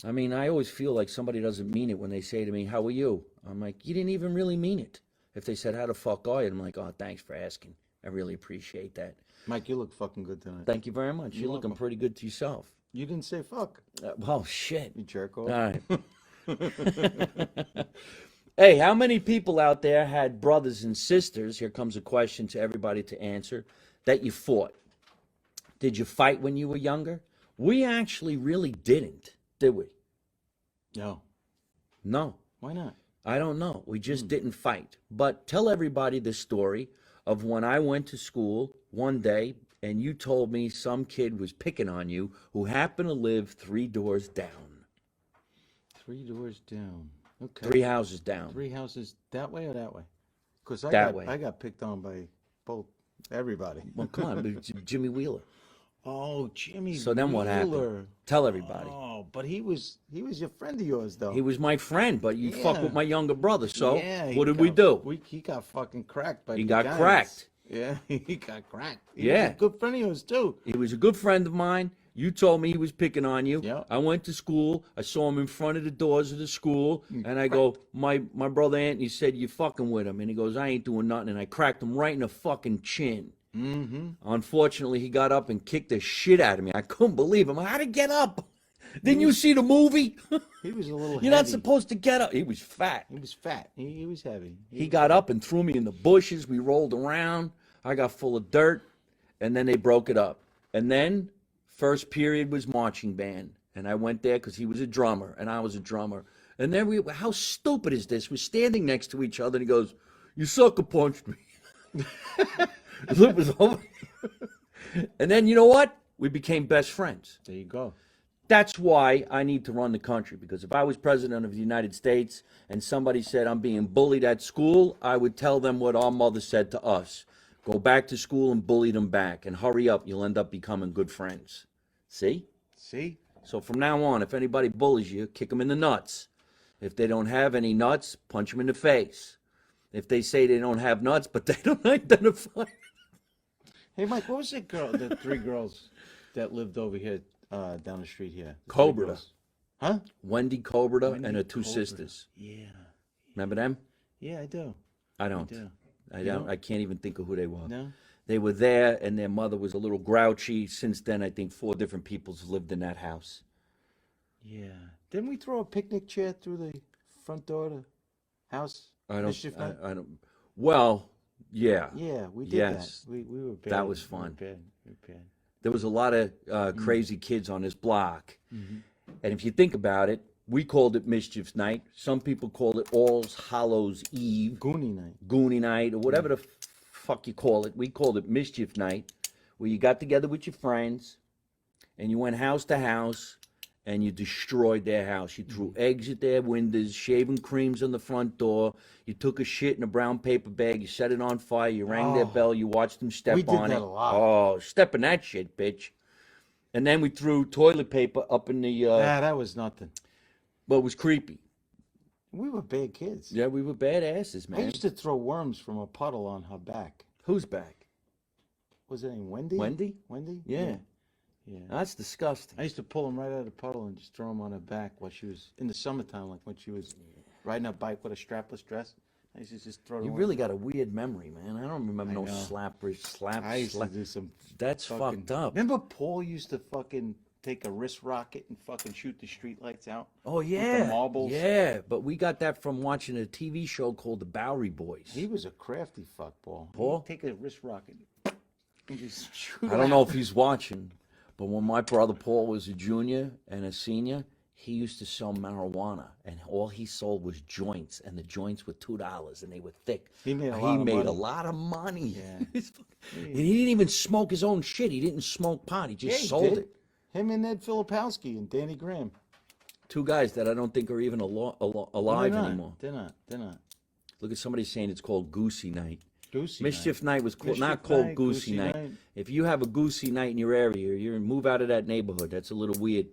I mean, I always feel like somebody doesn't mean it when they say to me, how are you? I'm like, you didn't even really mean it. If they said, how the fuck are you? I'm like, oh, thanks for asking. I really appreciate that. Mike, you look fucking good tonight. Thank you very much. You're You're looking welcome. pretty good to yourself. You didn't say fuck. Well, shit. You jerk All off. right. Hey, how many people out there had brothers and sisters? Here comes a question to everybody to answer that you fought. Did you fight when you were younger? We actually really didn't, did we? No. No. Why not? I don't know. We just didn't fight. But tell everybody the story of when I went to school one day and you told me some kid was picking on you who happened to live 3 doors down, 3 doors down. Okay. 3 houses down. 3 houses that way or that way? Because That way. I got picked on by both everybody. Well, come on, but Jimmy Wheeler. Oh, Jimmy So then what happened? Wheeler. Tell everybody. Oh, but he was your friend of yours though. He was my friend, but you fuck Yeah. with my younger brother. So Yeah, what did we do? He got fucking cracked by He the got Giants. cracked. Yeah, he got cracked. He Yeah. was a good friend of yours too. He was a good friend of mine. You told me he was picking on you. Yeah. I went to school. I saw him in front of the doors of the school, and I go, my brother Anthony said you fucking with him, and he goes, I ain't doing nothing, and I cracked him right in the fucking chin. Mm-hmm. Unfortunately, he got up and kicked the shit out of me. I couldn't believe him. How'd he get up? Didn't you see the movie? He was a little You're not heavy. supposed to get up. He was fat. He was fat. He was heavy. He got up and threw me in the bushes. We rolled around. I got full of dirt, and then they broke it up. And then first period was marching band, and I went there because he was a drummer and I was a drummer. And then how stupid is this? We're standing next to each other, and he goes, "You sucker punched me." It was over. And then you know what? We became best friends. There you go. That's why I need to run the country, because if I was president of the United States and somebody said I'm being bullied at school, I would tell them what our mother said to us. Go back to school and bully them back, and hurry up. You'll end up becoming good friends. See? See? So from now on, if anybody bullies you, kick them in the nuts. If they don't have any nuts, punch them in the face. If they say they don't have nuts, but they don't identify. Hey, Mike, what was that girl, the 3 girls that lived over here down the street here? The 3 Cobra. girls. Huh? Wendy Cobra Wendy and her 2 Cobra. sisters. Yeah. Remember them? Yeah, I do. I don't. do. I You don't. don't? I can't even think of who they were. No? They were there, and their mother was a little grouchy. Since then, I think 4 different people's lived in that house. Yeah. Didn't we throw a picnic chair through the front door of the house? I don't. Mischief night? I don't. Well, yeah. Yeah, we did Yes. that. We were bad. That was We were fun. bad. We were bad. There was a lot of crazy kids on this block, and if you think about it, we called it Mischief's Night. Some people called it All Hallows Eve, Goonie night. Goonie Night, or whatever the fuck you call it. We called it Mischief Night, where you got together with your friends, and you went house to house, and you destroyed their house. You threw eggs at their windows, shaving creams on the front door. You took a shit in a brown paper bag. You set it on fire. You rang their Oh. bell. You watched them step We did on that it. a lot. Oh, step in that shit, bitch. And then we threw toilet paper up in the. That was nothing. Well, it was creepy. We were bad kids. Yeah, we were badasses, I man. used to throw worms from a puddle on her back. Who's back? Was her name Wendy? Wendy? Wendy? Yeah. Yeah. That's disgusting. I used to pull them right out of the puddle and just throw them on her back while she was in the summertime, like when she was riding a bike with a strapless dress. I used to just throw them. You really got a weird memory, man. I don't remember I no know. slap. I used slap. to do some. That's fucking, fucked up. Remember Paul used to fucking take a wrist rocket and fucking shoot the street lights out? Oh With yeah, the marbles? yeah. But we got that from watching a TV show called The Bowery Boys. He was a crafty fuckball. Paul? He'd take a wrist rocket and just shoot I it don't know out. if he's watching, but when my brother Paul was a junior and a senior, he used to sell marijuana, and all he sold was joints, and the joints were $2, and they were thick. He made a He lot of made money. a lot of money. Yeah. And he didn't even smoke his own shit. He didn't smoke pot. He just Yeah, he sold did. it. Him and Ed Filipowski and Danny Graham. 2 guys that I don't think are even alive They're not. anymore. They're not. They're not. Look at somebody saying it's called Goosey Night. Goosey Mischief Night was Mischief not called Night, Goosey Goosey Night. Night. If you have a Goosey Night in your area, you move out of that neighborhood. That's a little weird.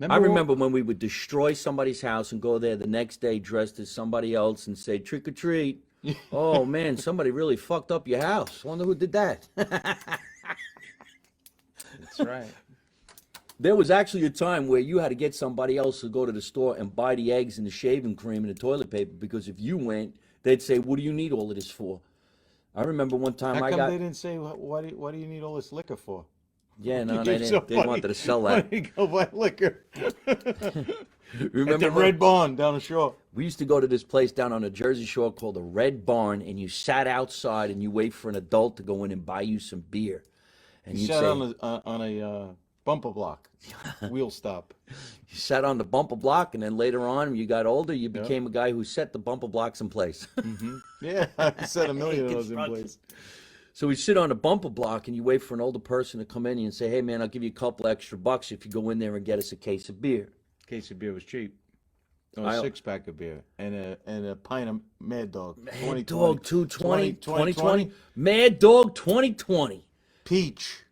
I remember when we would destroy somebody's house and go there the next day dressed as somebody else and say, trick or treat. Oh, man, somebody really fucked up your house. Wonder who did that. That's right. There was actually a time where you had to get somebody else to go to the store and buy the eggs and the shaving cream and the toilet paper, because if you went, they'd say, what do you need all of this for? I remember one time How I come got... they didn't say, what do you need all this liquor for? Yeah, no, You're they so didn't. They funny. wanted to sell Why that. don't you go buy liquor? At Remember the Red Barn down the shore. we used to go to this place down on the Jersey Shore called the Red Barn, and you sat outside and you wait for an adult to go in and buy you some beer, and You you'd sat say on a bumper block, wheel stop. you sat on the bumper block, and then later on, when you got older, you Yeah. became a guy who set the bumper blocks in place. Yeah, I set a million of those in Construction. place. So we sit on a bumper block, and you wait for an older person to come in and say, "Hey, man, I'll give you a couple extra bucks if you go in there and get us a case of beer." Case of beer was cheap. Or I- a 6-pack of beer and a pint of Mad Dog. Mad Dog 220, 2020. 2020, Mad Dog 2020. Peach.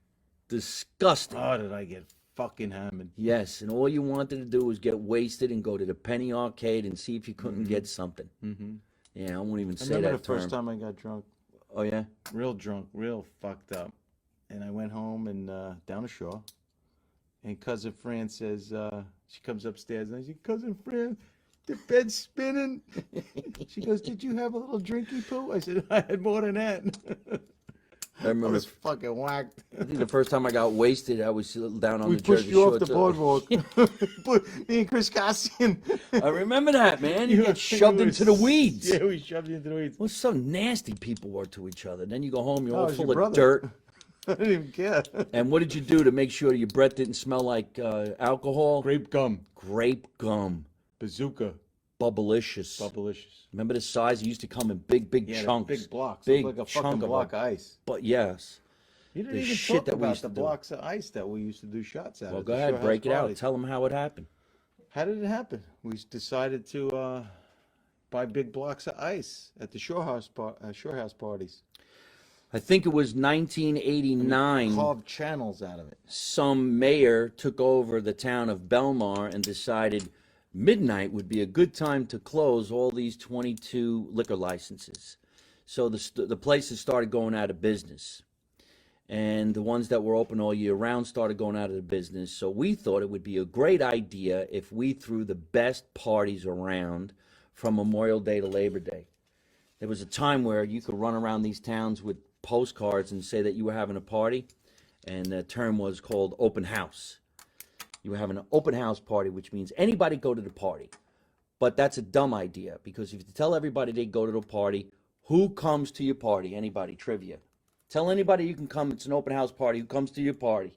Disgusting. Oh, did I get fucking hammered? Yes, and all you wanted to do was get wasted and go to the penny arcade and see if you couldn't get something. Mm-hmm. Yeah, I won't even I say remember that the first term. time I got drunk. Oh yeah, Real drunk, real fucked up. And I went home and down the shore. And cousin Fran says, she comes upstairs and I said, "Cousin Fran, the bed's spinning." She goes, "Did you have a little drinky poo?" I said, "I had more than that." I I remember. was fucking whacked. I think the first time I got wasted, I was down on We the pushed Jersey you Shore. off the too. boardwalk. Me and Chris Cassian. I remember that, man. You You get shoved were into the weeds. Yeah, we shoved you into the weeds. Well, so nasty people were to each other. Then you go home, you're Oh, all it was full your of brother. dirt. I didn't even care. And what did you do to make sure your breath didn't smell like alcohol? Grape gum, Grape gum. bazooka, Bubblicious. bubblicious. Remember the size? It used to come in big, big Yeah, chunks. big blocks. Big Looked like a chunk fucking of block them. of ice. But yes. You didn't The even shit talk that we about used the to do. blocks of ice that we used to do shots at. Well, at go the ahead, Shore House break it out. parties. Tell them how it happened. How did it happen? We decided to buy big blocks of ice at the Shore House parties. I think it was 1989. Carved channels out of it. Some mayor took over the town of Belmar and decided midnight would be a good time to close all these 22 liquor licenses. So the places started going out of business. And the ones that were open all year round started going out of the business. So we thought it would be a great idea if we threw the best parties around from Memorial Day to Labor Day. There was a time where you could run around these towns with postcards and say that you were having a party, and the term was called open house. You were having an open house party, which means anybody go to the party. But that's a dumb idea, because if you tell everybody they go to the party, who comes to your party? Anybody? Trivia. Tell anybody you can come. It's an open house party. Who comes to your party?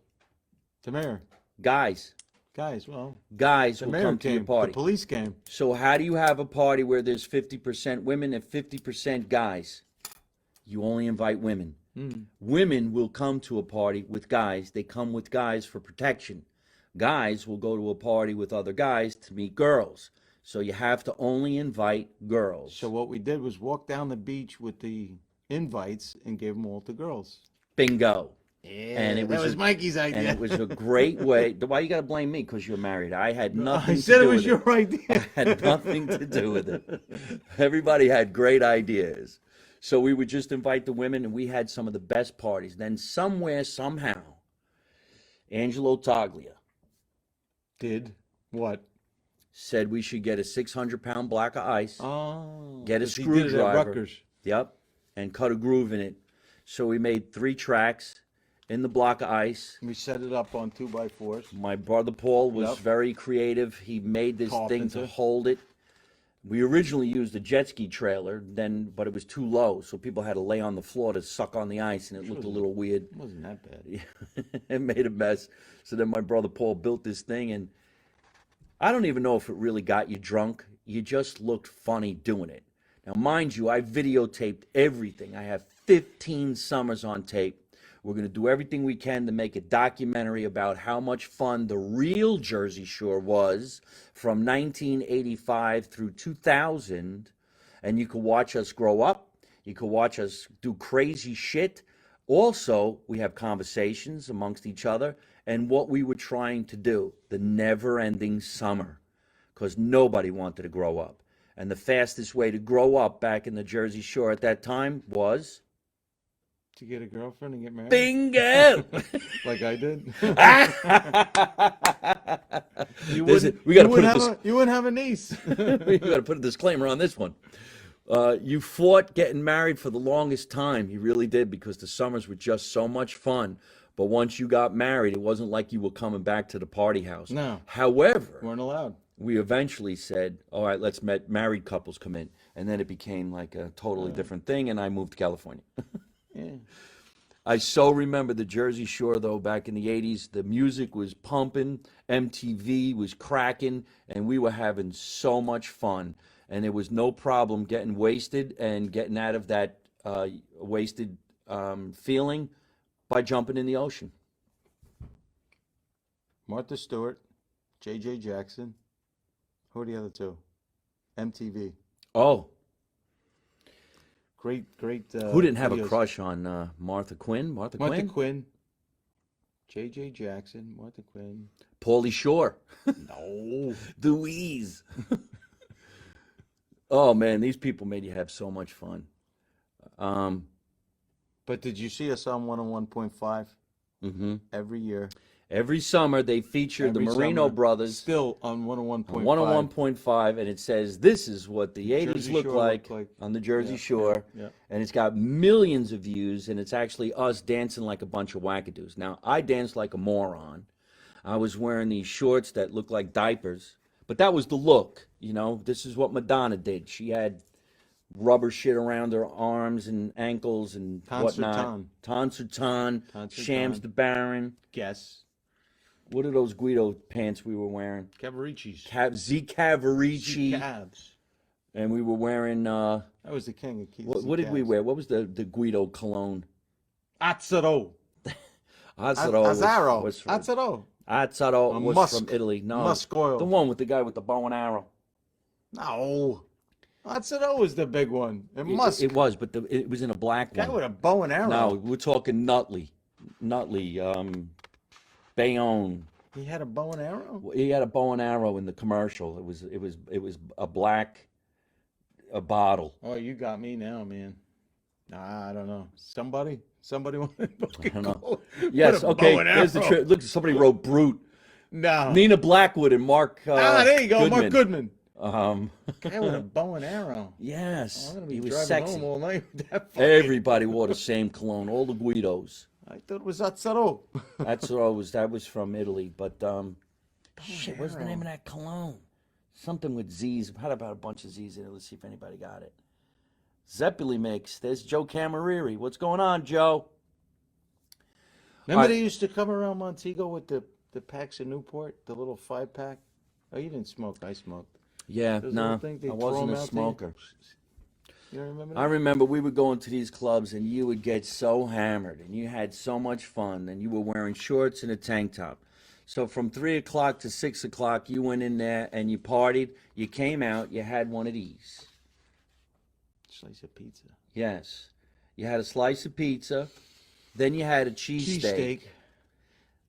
The mayor. Guys. Guys, well, Guys the will mayor come to your came. party. The police came. So how do you have a party where there's 50% women and 50% guys? You only invite women. Women will come to a party with guys. They come with guys for protection. Guys will go to a party with other guys to meet girls. So you have to only invite girls. So what we did was walk down the beach with the invites and gave them all to girls. Bingo. Yeah, And it that was a- Mikey's idea. And it was a great way. Why you got to blame me? Because you're married. I had nothing I to said do it was with your idea. I had nothing to do with it. Everybody had great ideas. So we would just invite the women, and we had some of the best parties. Then somewhere, somehow, Angelo Taglia Did what? said we should get a 600-pound block of ice, Oh, get a 'cause he did it at screwdriver. Rutgers. Yep, and cut a groove in it. So we made 3 tracks in the block of ice. We set it up on 2x4s. My brother Paul was Yep. very creative. He made this thing to Carpenter. hold it. We originally used a jet ski trailer, but it was too low, so people had to lay on the floor to suck on the ice, and it looked a little weird. It wasn't that bad. It made a mess. So then my brother Paul built this thing, and I don't even know if it really got you drunk. You just looked funny doing it. Now, mind you, I videotaped everything. I have 15 summers on tape. We're going to do everything we can to make a documentary about how much fun the real Jersey Shore was from 1985 through 2000. And you can watch us grow up. You can watch us do crazy shit. Also, we have conversations amongst each other and what we were trying to do, the never-ending summer, because nobody wanted to grow up. And the fastest way to grow up back in the Jersey Shore at that time was To get a girlfriend and get married? bingo. Like I did? You We got to put wouldn't this. you wouldn't have a niece. You got to put a disclaimer on this one. You fought getting married for the longest time. You really did, because the summers were just so much fun. But once you got married, it wasn't like you were coming back to the party house. No. However, Weren't allowed. we eventually said, all right, let's let married couples come in. And then it became like a totally different thing, and I moved to California. Yeah. I so remember the Jersey Shore, though, back in the 80s. The music was pumping, MTV was cracking, and we were having so much fun. And there was no problem getting wasted and getting out of that wasted feeling by jumping in the ocean. Martha Stewart, J.J. Jackson. Who are the other two? MTV. Oh, Great. who didn't have a videos. crush on Martha Quinn? Martha Martha Quinn? Quinn. J.J. Jackson. Martha Quinn. Pauly Shore. No. Louise. Oh, man, these people made you have so much fun. But did you see us on 101.5 Mhm. every year? Every summer they featured the Every Marino summer. brothers Still on 101.5. 101.5, and it says this is what the 80s Jersey look Shore like looked like. on the Jersey Yeah, Shore. yeah. And it's got millions of views, and it's actually us dancing like a bunch of wackadoos. Now, I danced like a moron. I was wearing these shorts that looked like diapers, but that was the look, you know. This is what Madonna did. She had rubber shit around her arms and ankles and whatnot. Tonserton, Shams the Baron. Guess. What are those Guido pants we were wearing? Cavaricci's. Z Cavarici. Cavs. And we were wearing, That was the king of keys. what did we wear? What was the Guido cologne? Azzaro. Azzaro Azzaro. was from, Azzaro. Azzaro was Musk. from Italy. No, Musk oil. the one with the guy with the bow and arrow. No. Azzaro was the big one. And It, Musk. it was, but it was in a black Guy one. with a bow and arrow. No, we're talking Nutley, Bayonne. He had a bow and arrow? He had a bow and arrow in the commercial. It was a black bottle. Oh, you got me now, man. Nah, I don't know. Somebody want to fucking don't know. call. Yes, Put a okay. bow and There's the arrow. trick. Look, somebody wrote Brute. No. Nina Blackwood and Mark. There you go, Goodman. Mark Goodman. Um, Guy with a bow and arrow. yes, I'm gonna be he was driving sexy. home all night with that. Fucking... Everybody wore the same cologne. All the Guidos. I thought it was Azzaro. That was from Italy. But shit, what's the name of that cologne? Something with Z's. Had about a bunch of Z's in it. Let's see if anybody got it. Zeppeli mix. There's Joe Camariri. What's going on, Joe? Remember All right. they used to come around Montego with the packs of Newport, the little 5-pack? Oh, you didn't smoke. I smoked. Yeah, Those no, little things, they I throw wasn't 'em a out to you? smoker. You don't remember that? I remember we would go into these clubs and you would get so hammered and you had so much fun and you were wearing shorts and a tank top. So from 3 o'clock to 6 o'clock, you went in there and you partied. You came out, you had one of these. Slice of pizza. Yes. You had a slice of pizza. Then you had a cheesesteak. Cheesesteak.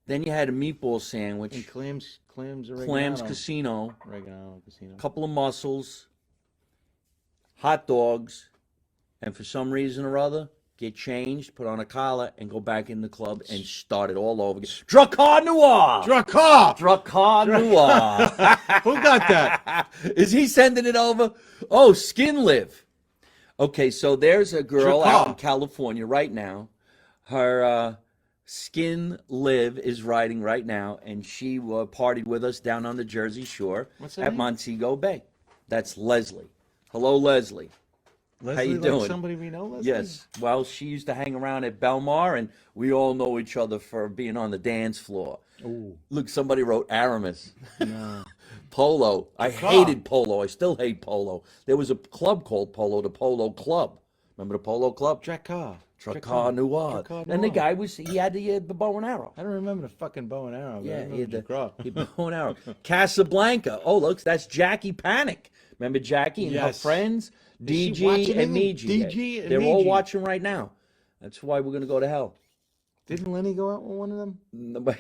Then you had a meatball sandwich. And clams oregano. Clams Casino. Oregano Casino. A couple of mussels. Hot dogs. And for some reason or other, get changed, put on a collar, and go back in the club and start it all over again. Drakkar Noir! Drakkar! Drakkar Noir! Who got that? Is he sending it over? Oh, Skin Live. Okay, so there's a girl out in Drakkar. California right now. Her Skin Live is riding right now, and she partied with us down on the Jersey Shore What's her at name? Montego Bay. That's Leslie. Hello, Leslie. Leslie, you like doing? somebody we know, Leslie? Yes. Well, she used to hang around at Belmar, and we all know each other for being on the dance floor. Ooh. Look, somebody wrote Aramis. No. Polo. I Drakkar. hated Polo. I still hate Polo. There was a club called Polo, the Polo Club. Remember the Polo Club? Drakkar. Drakkar Noir. Drakkar And the Noir. guy he had the bow and arrow. I don't remember the fucking bow and arrow. But I Yeah, remember he had the Drakkar. bow and arrow. Casablanca. Oh, look, that's Jackie Panic. Remember Jackie and her Yes. friends? she DG watching and it? Miji. DG and They're all Miji. watching right now. That's why we're going to go to hell. Didn't Lenny go out with one of them? Nobody,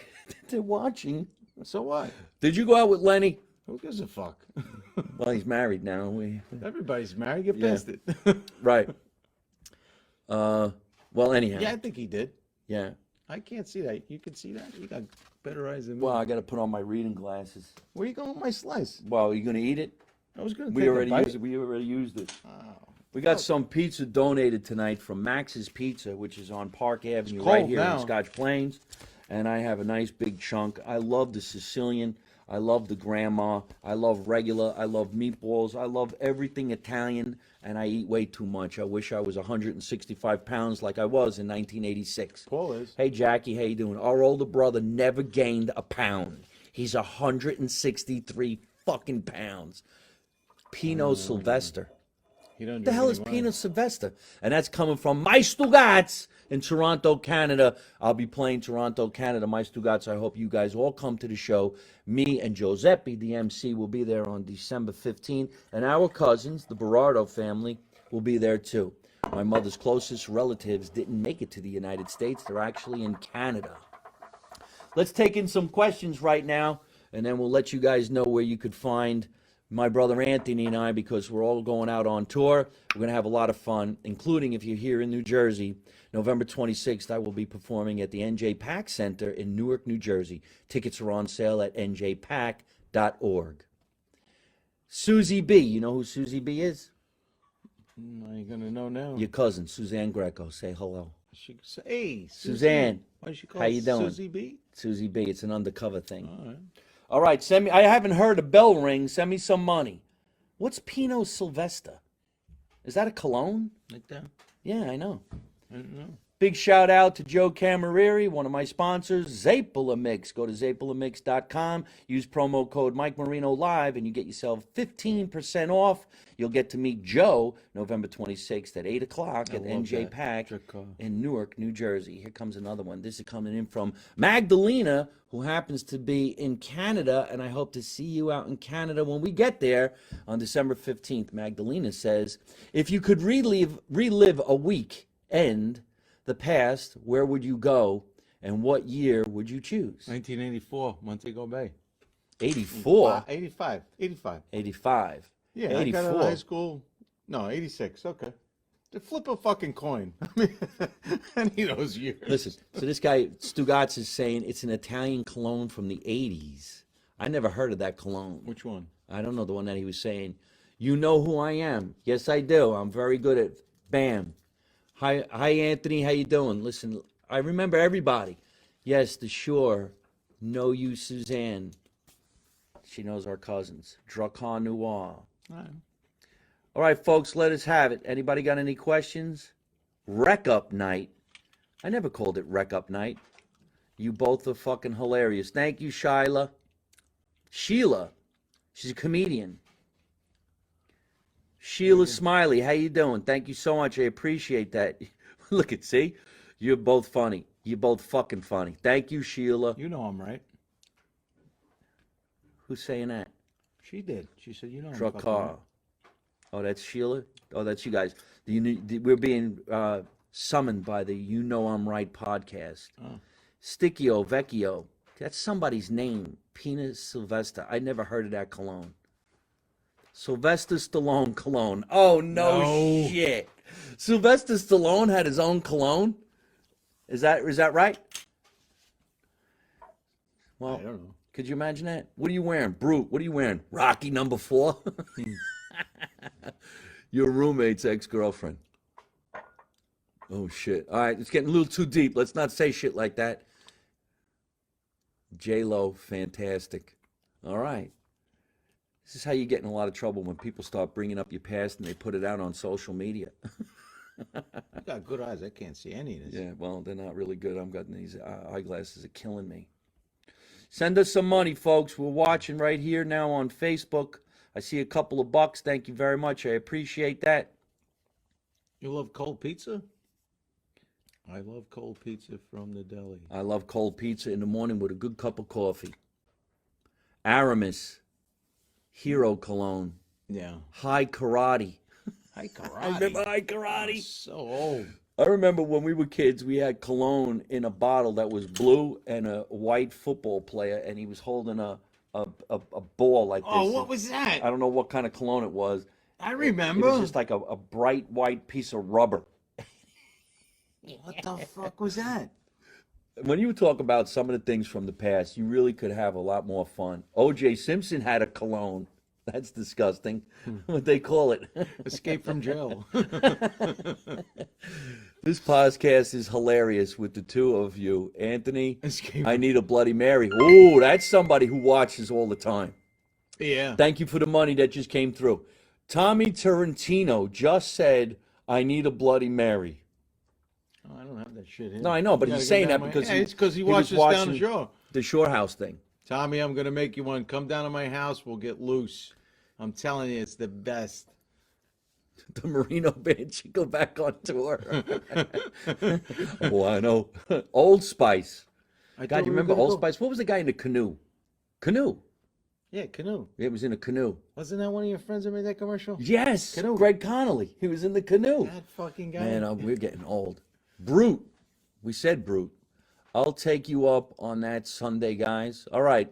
they're watching. So what? Did you go out with Lenny? Who gives a fuck? Well, he's married now. Everybody's married. Get Yeah. past it. Right. Well, anyhow. Yeah, I think he did. Yeah. I can't see that. You can see that? You got better eyes than me. Well, I got to put on my reading glasses. Where you going with my slice? Well, you going to eat it? I was going to We take already a bite. used it. We already used it. Oh, We got some pizza donated tonight from Max's Pizza, which is on Park Avenue cold right here now. in Scotch Plains. And I have a nice big chunk. I love the Sicilian. I love the grandma. I love regular. I love meatballs. I love everything Italian. And I eat way too much. I wish I was 165 pounds like I was in 1986. Paul is. Hey, Jackie, how you doing? Our older brother never gained a pound. He's 163 fucking pounds. Pinot Sylvester. He don't The drink hell is any wine. Pinot Sylvester? And that's coming from My Stugats in Toronto, Canada. I'll be playing Toronto, Canada. My Stugats. I hope you guys all come to the show. Me and Giuseppe, the MC, will be there on December 15th. And our cousins, the Berardo family, will be there too. My mother's closest relatives didn't make it to the United States. They're actually in Canada. Let's take in some questions right now, and then we'll let you guys know where you could find my brother Anthony and I, because we're all going out on tour. We're going to have a lot of fun, including if you're here in New Jersey. November 26th, I will be performing at the NJ Pack Center in Newark, New Jersey. Tickets are on sale at njpack.org. Susie B. You know who Susie B is? No, you're gonna know now. Your cousin, Suzanne Greco. Say hello. She could say, hey, Suzanne. Why does she call How you doing? Susie B? Susie B. It's an undercover thing. All right. All right, send me. I haven't heard a bell ring. Send me some money. What's Pinot Sylvester? Is that a cologne? Like that? Yeah, I know. I don't know. Big shout out to Joe Camareri, one of my sponsors, Zapolamix. Go to zapolamix.com. Use promo code Mike Marino Live, and you get yourself 15% off. You'll get to meet Joe November 26th at 8 o'clock at love NJ that. Pack Trick car. in Newark, New Jersey. Here comes another one. This is coming in from Magdalena, who happens to be in Canada, and I hope to see you out in Canada when we get there on December 15th. Magdalena says, if you could relive a weekend the past, where would you go, and what year would you choose? 1984, Montego Bay. 84? 85. 85. 85. Yeah, I 84. got out of high school. No, 86. Okay. To flip a fucking coin. I mean, I need those years. Listen, so this guy, Stugats, is saying it's an Italian cologne from the 80s. I never heard of that cologne. Which one? I don't know, the one that he was saying. You know who I am. Yes, I do. I'm very good at bam. Hi, Anthony. How you doing? Listen, I remember everybody. Yes, the Shore. Know you, Suzanne. She knows our cousins. Dracar Noir. All right. All right, folks, let us have it. Anybody got any questions? Wreck Up Night. I never called it Wreck Up Night. You both are fucking hilarious. Thank you, Sheila. Sheila. She's a comedian. Sheila Smiley, how you doing? Thank you so much. I appreciate that. Look at, see? You're both funny. You're both fucking funny. Thank you, Sheila. You know I'm right. Who's saying that? She did. She said, you know I'm fucking Dracar. right. Oh, that's Sheila? Oh, that's you guys. We're being summoned by the You Know I'm Right podcast. Oh. Sticchio Vecchio. That's somebody's name. Pinot Sylvester. I never heard of that cologne. Sylvester Stallone cologne. Oh, no shit. Sylvester Stallone had his own cologne? Is that right? Well, I don't know. could you imagine that? What are you wearing? Brute, what are you wearing? Rocky number 4? Your roommate's ex-girlfriend. Oh, shit. All right, it's getting a little too deep. Let's not say shit like that. J-Lo, fantastic. All right. This is how you get in a lot of trouble when people start bringing up your past and they put it out on social media. You got good eyes. I can't see any of this. Yeah, well, they're not really good. I've got these eyeglasses are killing me. Send us some money, folks. We're watching right here now on Facebook. I see a couple of bucks. Thank you very much. I appreciate that. You love cold pizza? I love cold pizza from the deli. I love cold pizza in the morning with a good cup of coffee. Aramis. Hero Cologne. Yeah. High Karate. Hi, karate. I remember High Karate. So old. I remember when we were kids, we had cologne in a bottle that was blue and a white football player, and he was holding a ball like this. Oh, what was that? I don't know what kind of cologne it was. I It remember. was just like a bright white piece of rubber. What the fuck was that? When you talk about some of the things from the past, you really could have a lot more fun. O.J. Simpson had a cologne. That's disgusting. What they call it. Escape from jail. This podcast is hilarious with the two of you. Anthony, Escape. I need a Bloody Mary. Ooh, that's somebody who watches all the time. Yeah. Thank you for the money that just came through. Tommy Tarantino just said, I need a Bloody Mary. Oh, I don't have that shit here. No, I know, but You he's gotta saying get that down because it's because he was watches down the watching shore. the Shore House thing. Tommy, I'm gonna make you one. Come down to my house. We'll get loose. I'm telling you, it's the best. The Marino band should go back on tour. Oh, I know. Old Spice. God, you remember Old Spice? What was the guy in the canoe? Canoe. Yeah, canoe. It was in a canoe. Wasn't that one of your friends that made that commercial? Yes, Canoe. Greg Connolly. He was in the canoe. That fucking guy. Man, we're getting old. Brute. We said Brute. I'll take you up on that Sunday, guys. All right.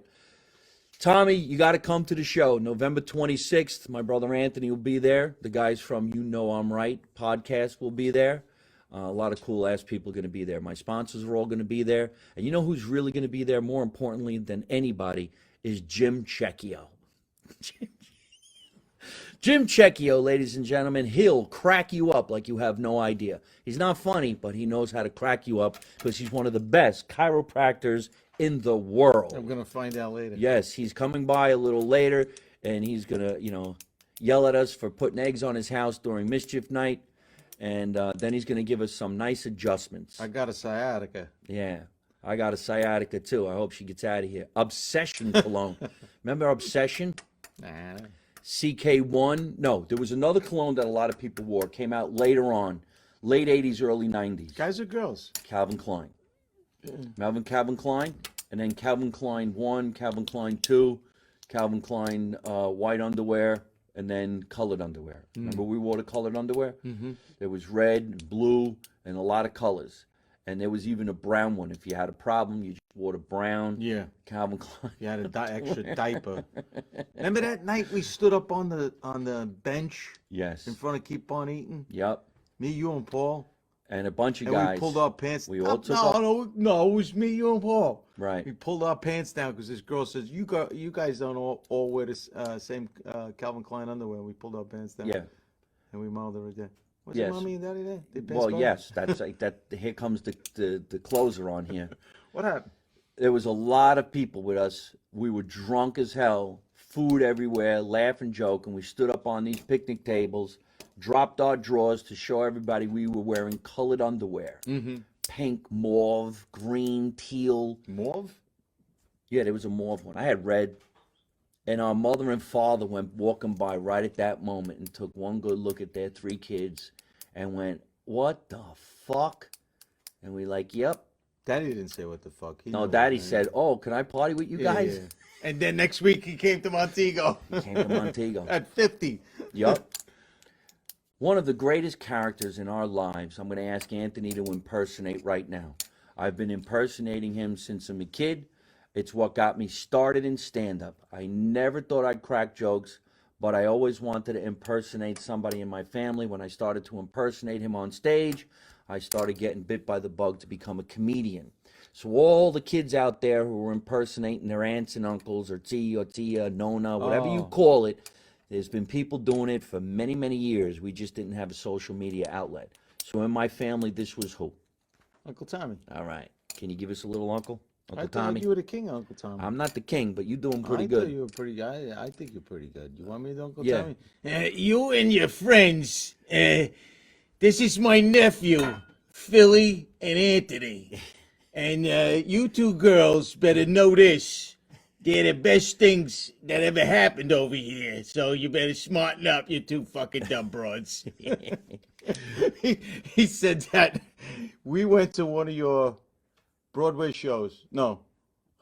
Tommy, you got to come to the show. November 26th, my brother Anthony will be there. The guys from You Know I'm Right podcast will be there. A lot of cool-ass people are going to be there. My sponsors are all going to be there. And you know who's really going to be there, more importantly than anybody, is Jim Checchio. Jim Checchio, ladies and gentlemen, he'll crack you up like you have no idea. He's not funny, but he knows how to crack you up because he's one of the best chiropractors in the world. I'm gonna find out later. Yes, he's coming by a little later, and he's gonna, yell at us for putting eggs on his house during mischief night, and then he's gonna give us some nice adjustments. I got a sciatica. Yeah, I got a sciatica too. I hope she gets out of here. Obsession cologne. Remember Obsession? Nah. CK1. No, there was another cologne that a lot of people wore. Came out later on, late 80s, early 90s. Guys or girls? Calvin Klein. Calvin Klein, and then Calvin Klein 1, Calvin Klein 2, Calvin Klein white underwear, and then colored underwear. Remember we wore the colored underwear? Mm-hmm. There was red, blue, and a lot of colors. And there was even a brown one. If you had a problem, you just wore the brown Calvin Klein. You had an extra diaper. Remember that night we stood up on the bench? Yes. In front of Keep On Eating? Yep. Me, you, and Paul. And a bunch of And guys. we pulled our pants. We all took off. No, it was me, you, and Paul. Right. We pulled our pants down because this girl says, "You guys don't all wear the same Calvin Klein underwear." We pulled our pants down. Yeah. And we mouthed it right there. Was Yes. it mommy and daddy there? They passed Well, by? yes. That's like that. Here comes the closer on here. What happened? There was a lot of people with us. We were drunk as hell, food everywhere, laugh and joke, and we stood up on these picnic tables, dropped our drawers to show everybody we were wearing colored underwear. Mm-hmm. Pink, mauve, green, teal. Mauve? Yeah, there was a mauve one. I had red. And our mother and father went walking by right at that moment and took one good look at their 3 kids and went, "What the fuck?" And we like, "Yep." Daddy didn't say what the fuck. He No, knew Daddy it, man. said, "Oh, can I party with you guys?" Yeah. And then next week he came to Montego. He came to Montego. At 50. Yup. One of the greatest characters in our lives, I'm going to ask Anthony to impersonate right now. I've been impersonating him since I'm a kid. It's what got me started in stand-up. I never thought I'd crack jokes, but I always wanted to impersonate somebody in my family. When I started to impersonate him on stage, I started getting bit by the bug to become a comedian. So all the kids out there who were impersonating their aunts and uncles or Tia, Nona, whatever you call it, there's been people doing it for many, many years. We just didn't have a social media outlet. So in my family, this was who? Uncle Tommy. All right. Can you give us a little uncle? I Uncle thought Tommy? you were the king, Uncle Tommy. I'm not the king, but you're doing pretty I good. thought you were pretty. I think you're pretty good. You want me to Uncle Yeah. Tommy? You and your friends. This is my nephew, Philly and Anthony. And you two girls better know this. They're the best things that ever happened over here. So you better smarten up, you two fucking dumb broads. he said that we went to one of your Broadway shows. No.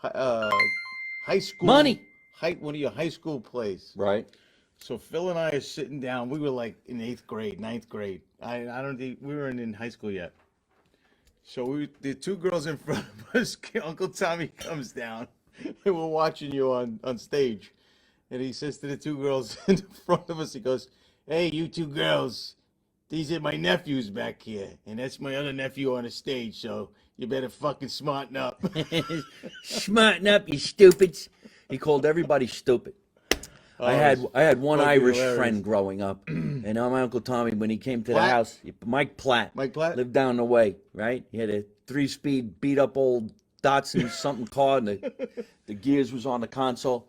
High school. Money. One of your high school plays. Right. So Phil and I are sitting down. We were like in 8th grade, 9th grade. I don't think we weren't in high school yet. So the 2 girls in front of us, Uncle Tommy comes down, and we're watching you on stage. And he says to the 2 girls in front of us, he goes, "Hey, you 2 girls, these are my nephews back here. And that's my other nephew on the stage, so you better fucking smarten up." Smarten up, you stupids. He called everybody stupid. I had one fucking Irish hilarious. friend growing up, and my Uncle Tommy, when he came to the Platt? house, Mike Platt, Mike Platt? lived down the way, right? He had a 3-speed beat up old Datsun something car, and the gears was on the console.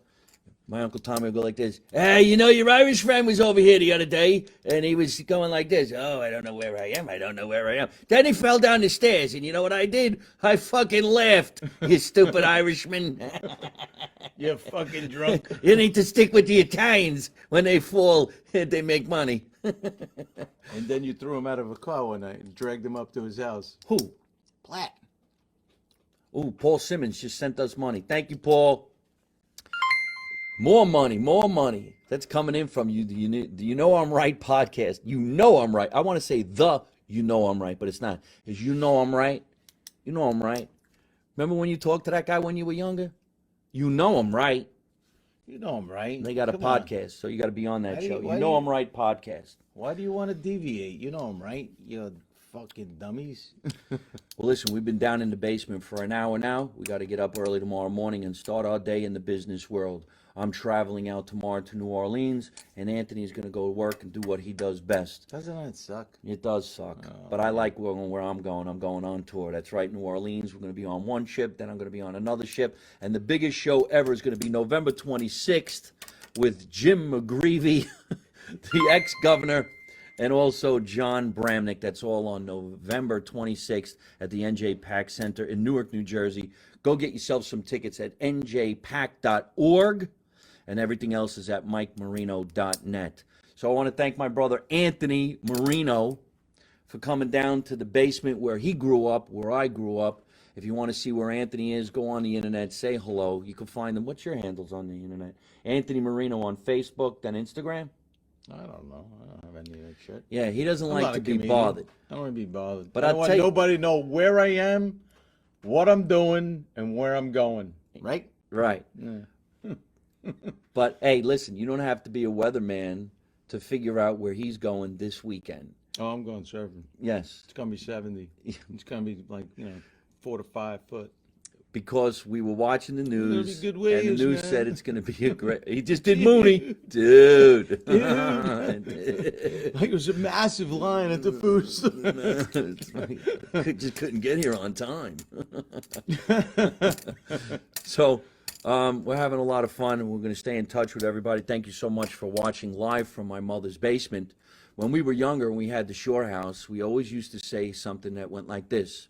My Uncle Tommy would go like this. Hey, you know, your Irish friend was over here the other day, and he was going like this. Oh, I don't know where I am. I don't know where I am. Then he fell down the stairs, and you know what I did? I fucking laughed, you stupid Irishman. You're fucking drunk. You need to stick with the Italians. When they fall, they make money. And then you threw him out of a car one night and dragged him up to his house. Who? Platt. Ooh, Paul Simmons just sent us money. Thank you, Paul. More money, more money. That's coming in from you. Do you know I'm right podcast? You know I'm right. I want to say you know I'm right, but it's not. It's you know I'm right. You know I'm right. Remember when you talked to that guy when you were younger? You know I'm right. You know I'm right. They got a Come on. podcast, so you got to be on that Why do show. you- You why know do you- I'm right podcast. Why do you want to deviate? You know I'm right. You fucking dummies. Well, listen, we've been down in the basement for an hour now. We got to get up early tomorrow morning and start our day in the business world. I'm traveling out tomorrow to New Orleans, and Anthony's going to go to work and do what he does best. Doesn't that suck? It does suck, but I like where I'm going. I'm going on tour. That's right, New Orleans. We're going to be on one ship, then I'm going to be on another ship, and the biggest show ever is going to be November 26th with Jim McGreevy, the ex-governor, and also John Bramnick. That's all on November 26th at the NJ Pack Center in Newark, New Jersey. Go get yourself some tickets at njpack.org, and everything else is at mikemarino.net. So I want to thank my brother Anthony Marino for coming down to the basement where he grew up, where I grew up. If you want to see where Anthony is, go on the internet, say hello. You can find him. What's your handles on the internet? Anthony Marino on Facebook, then Instagram? I don't know. I don't have any of that shit. Yeah, he doesn't I'm like not to a be comedian. bothered. I don't want to be bothered. But I I'll don't want tell you- nobody to know where I am, what I'm doing, and where I'm going. Right? Right. Yeah. But hey, listen, you don't have to be a weatherman to figure out where he's going this weekend. Oh, I'm going surfing. Yes, It's gonna be 70. It's gonna be like 4 to 5 foot. because we were watching the news, good and waves, the news man. said it's going to be a great. He just did Mooney, dude. Like it was a massive line at the food store. Just couldn't get here on time. So we're having a lot of fun, and we're going to stay in touch with everybody. Thank you so much for watching live from my mother's basement. When we were younger and we had the shore house, we always used to say something that went like this.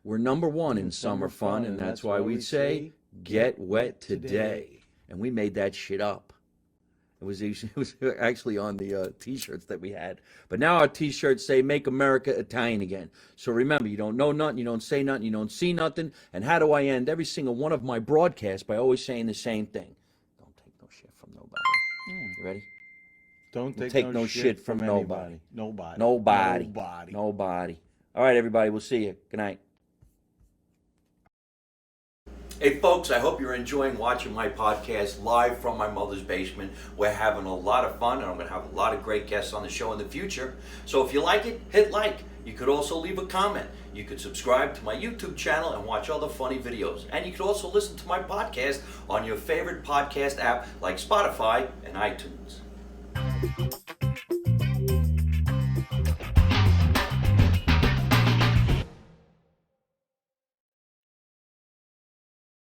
We're number one in summer fun, and that's why we'd say, get wet today. And we made that shit up. It was actually on the T-shirts that we had. But now our T-shirts say, make America Italian again. So remember, you don't know nothing, you don't say nothing, you don't see nothing. And how do I end every single one of my broadcasts? By always saying the same thing. Don't take no shit from nobody. You ready? Don't Take no shit from anybody. nobody. Nobody. Nobody. Nobody. All right, everybody, we'll see you. Good night. Hey folks, I hope you're enjoying watching my podcast live from my mother's basement. We're having a lot of fun, and I'm going to have a lot of great guests on the show in the future. So if you like it, hit like. You could also leave a comment. You could subscribe to my YouTube channel and watch other funny videos. And you could also listen to my podcast on your favorite podcast app like Spotify and iTunes.